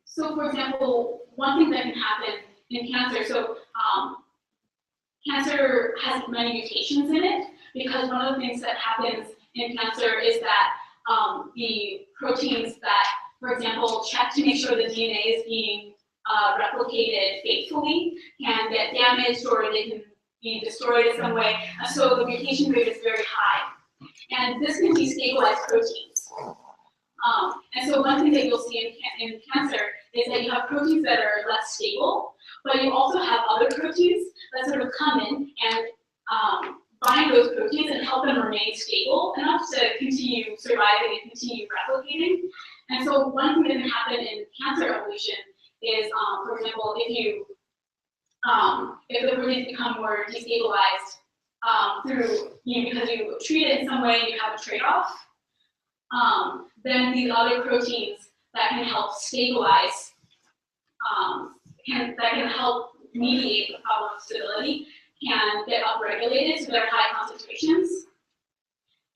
so for example, one thing that can happen in cancer, so cancer has many mutations in it, because one of the things that happens in cancer is that the proteins that, for example, check to make sure the DNA is being replicated faithfully can get damaged or they can be destroyed in some way. So the mutation rate is very high. And this can destabilize proteins. And so one thing that you'll see in cancer is that you have proteins that are less stable, but you also have other proteins that sort of come in and bind those proteins and help them remain stable enough to continue surviving and continue replicating. And so one thing that can happen in cancer evolution is, for example, if the proteins become more destabilized through, because you treat it in some way and you have a trade-off, then these other proteins that can help stabilize, that can help mediate the problem of stability, can get upregulated to their high concentrations.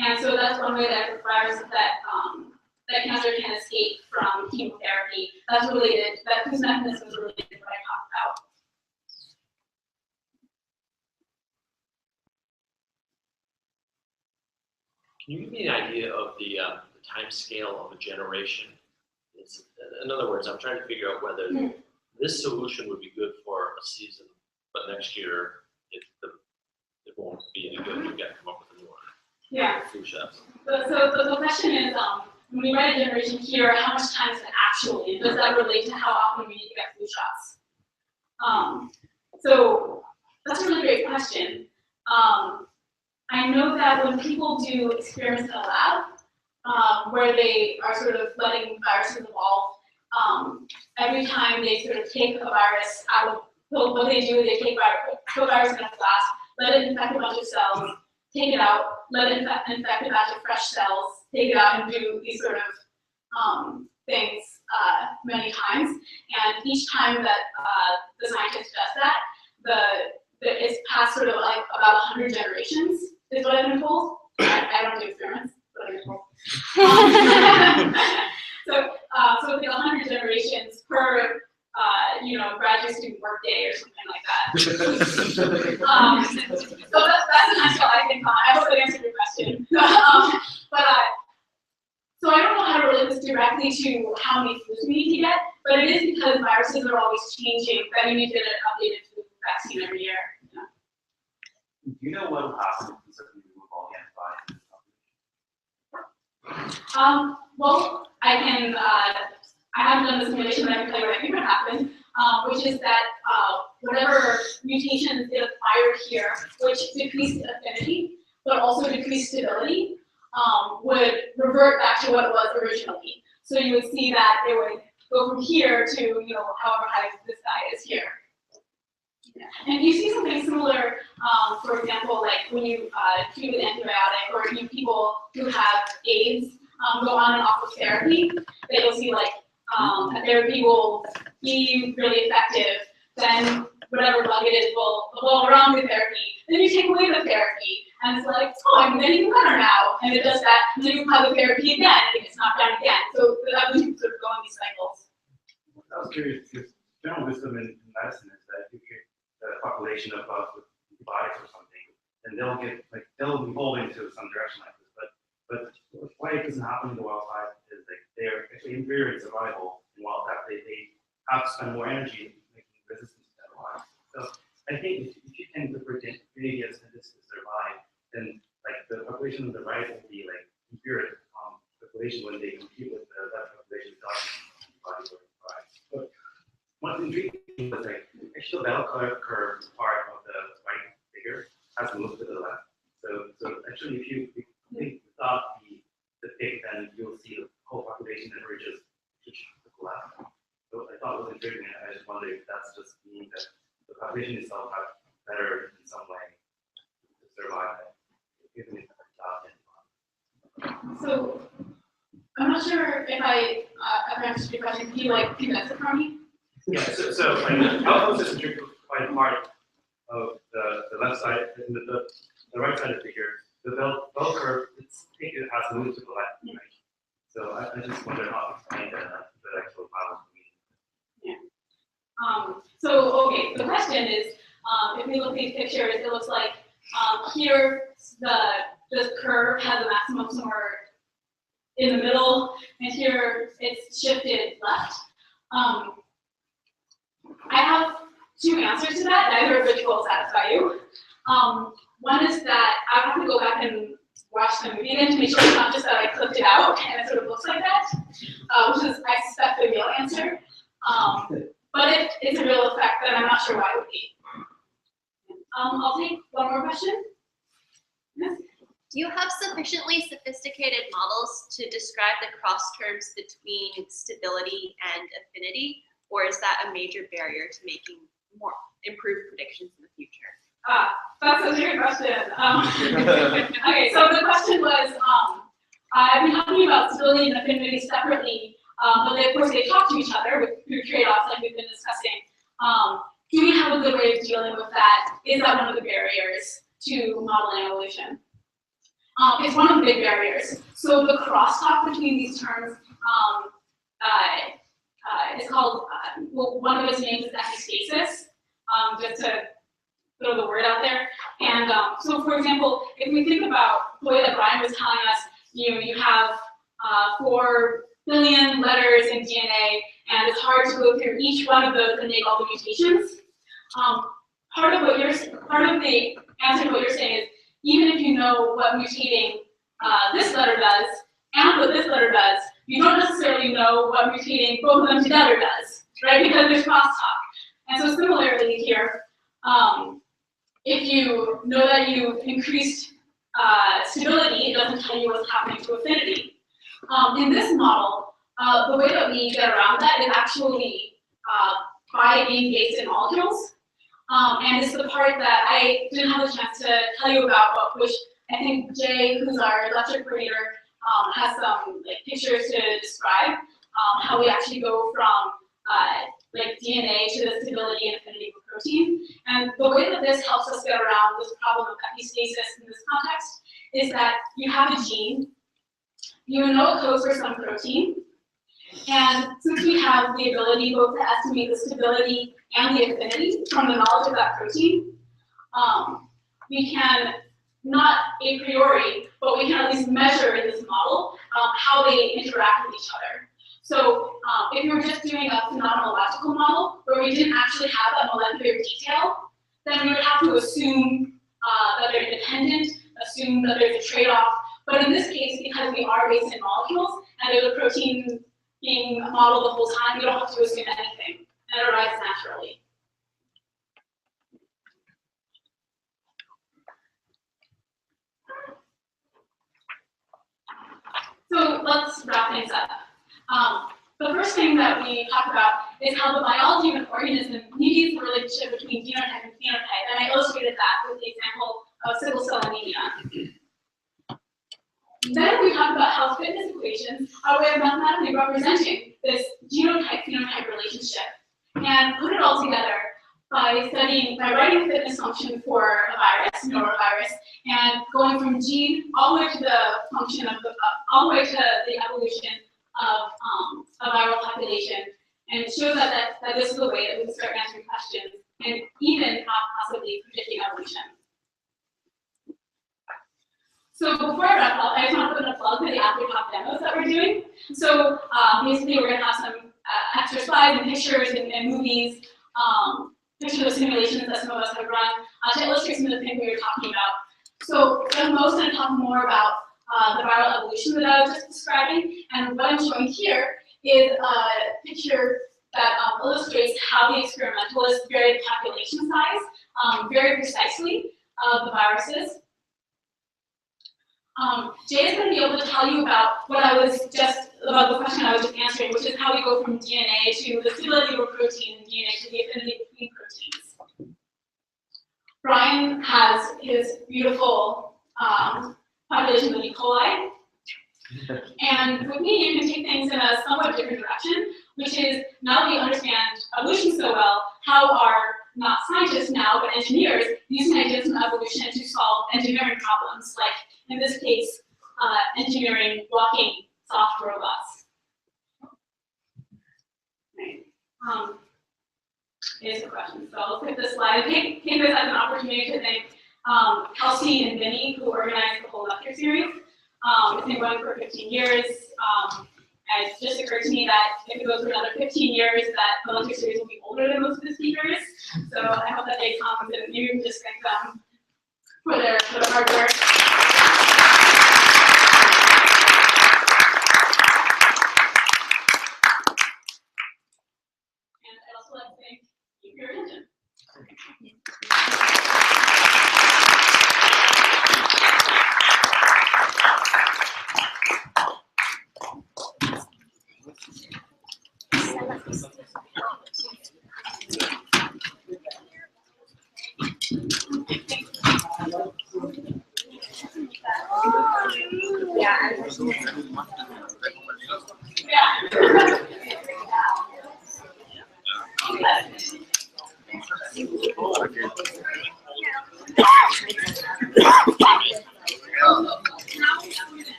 And so that's one way that viruses that cancer can escape from chemotherapy. That's related, those mechanisms are related to what I talked about. Can you give me an idea of the time scale of a generation? In other words, I'm trying to figure out whether this solution would be good for a season, but next year it won't be any good. You've got to come up with a new one. Yeah. Flu shots. So the question is, when we write a generation here, how much time is it actually? Does that relate to how often we need to get flu shots? So that's a really great question. I know that when people do experiments in a lab, where they are sort of letting viruses evolve, every time they sort of take a virus out of, what they do is they put a virus in a flask, let it infect a bunch of cells, take it out, let it infect a batch of fresh cells, take it out and do these sort of things many times. And each time that the scientist does that, it's past sort of like about 100 generations, is what I've been told. I don't do experiments, but I've been told. So it's like 100 generations per graduate student work day or something like that. So that's an answer I think on. I hope that answered your question. So I don't know how to relate this directly to how many flus we need to get, but it is because viruses are always changing that you need to get an updated flu vaccine every year. Do you know what will happen if we remove all antibodies? Well, I haven't done the simulation, but I can tell you what I think would happen, which is that whatever mutations get acquired here, which decreased affinity, but also decreased stability, would revert back to what it was originally. So you would see that it would go from here to, however high this guy is here. Yeah. And you see something similar, for example, like when you treat with antibiotic, or people who have AIDS go on and off of therapy, that you'll see like a therapy will be really effective, then whatever bug it is will evolve around the therapy. Then you take away the therapy, and it's like, oh, I'm getting better now, and it does that, and then you have the therapy again, and it's not done again. So that was sort of going these cycles. I was curious, because general wisdom in medicine is that if you treat the population of bugs with antibiotics or something, then they'll evolve into some direction like this. But why it doesn't happen in the wild type is like they're actually inferior in survival in wild type. They have to spend more energy making resistance to antibiotics. So I think if you can predict previous and this to survive, then like the population on the right will be like inferior population when they compete with that population antibodies or antibiotics. But what's intriguing was like actually the bell curve part of the right figure has moved to the left. So actually, if you think without the pick, then you'll see the whole population averages to the left. So I thought it was intriguing, and I just wonder if that's just meaning that the population itself has better in some way to survive, even if it's not. So I'm not sure if I answered your question. Can you condense it for me? Yeah. So like, I was just intrigued by the part of the left side, and the right side of the figure. The bell curve, it has moved to the left, right? So I just wonder how to explain the actual model. So, okay, the question is, if we look at these pictures, it looks like here this curve has a maximum somewhere in the middle, and here it's shifted left. I have two answers to that, neither of which will satisfy you. One is that I have to go back and watch the movie again to make sure it's not just that I clipped it out and it sort of looks like that, which is, I suspect, the real answer. But if it's a real effect, then I'm not sure why it would be. I'll take one more question. Yes? Do you have sufficiently sophisticated models to describe the cross terms between stability and affinity, or is that a major barrier to making more improved predictions in the future? That's a great question. Okay, so the question was, I've been talking about stability and affinity separately, but of course they talk to each other through trade-offs like we've been discussing. Do we have a good way of dealing with that? Is that one of the barriers to modeling evolution? It's one of the big barriers. So the crosstalk between these terms is called, well, one of its names is epistasis, just to throw the word out there. And so, for example, if we think about the way that Brian was telling us, you have 4 billion letters in DNA, and it's hard to go through each one of those and make all the mutations. Part of the answer to what you're saying is, even if you know what mutating this letter does and what this letter does, you don't necessarily know what mutating both of them together does, right? Because there's crosstalk. And so similarly here, if you know that you've increased stability, it doesn't tell you what's happening to affinity. In this model, the way that we get around that is actually by being based in molecules. And it's the part that I didn't have a chance to tell you about, but which I think Jay, who's our lecture coordinator, has some pictures to describe how we actually go from DNA to the stability and affinity of a protein. And the way that this helps us get around this problem of epistasis in this context is that you have a gene, you know it codes for some protein, and since we have the ability both to estimate the stability and the affinity from the knowledge of that protein, we can, not a priori, but we can at least measure in this model how they interact with each other. So if we were just doing a phenomenological model where we didn't actually have a molecular detail, then we would have to assume that they're independent, assume that there's a trade-off. But in this case, because we are based in molecules and there's a protein being modeled the whole time, we don't have to assume anything, and it arises naturally. So let's wrap things up. The first thing that we talked about is how the biology of an organism mediates the relationship between genotype and phenotype, and I illustrated that with the example of sickle cell anemia. Then we talked about how fitness equations are a way of mathematically representing this genotype-phenotype relationship, and put it all together by writing the fitness function for a virus, norovirus, and going from gene all the way to the function of all the way to the evolution of a viral population, and show that this is the way that we can start answering questions and even possibly predicting evolution. So before I wrap up, I just want to put in a plug for the AfterTalk demos that we're doing. So basically, we're going to have some extra slides and pictures and movies, pictures of simulations that some of us have run to illustrate some of the things we were talking about. So I'm most going to talk more about the viral evolution that I was just describing, and what I'm showing here is a picture that illustrates how the experimentalists varied population size very precisely of the viruses. Jay is going to be able to tell you about about the question I was just answering, which is how we go from DNA to the stability of a protein and DNA to the affinity between proteins. Brian has his beautiful population of E. coli. And with me, you can take things in a somewhat different direction, which is now that we understand evolution so well, how are not scientists now, but engineers using ideas from evolution to solve engineering problems, like in this case, engineering walking soft robots. Right. Here's the question. So I'll skip this slide. Take this as an opportunity to thank Kelsey and Vinny, who organized the whole lecture series. It's been going for 15 years. And it just occurred to me that if it goes for another 15 years, that the lecture series will be older than most of the speakers. So I hope that they come and you can just thank them for their hard work. And I'd also like to thank you for your attention. Yeah.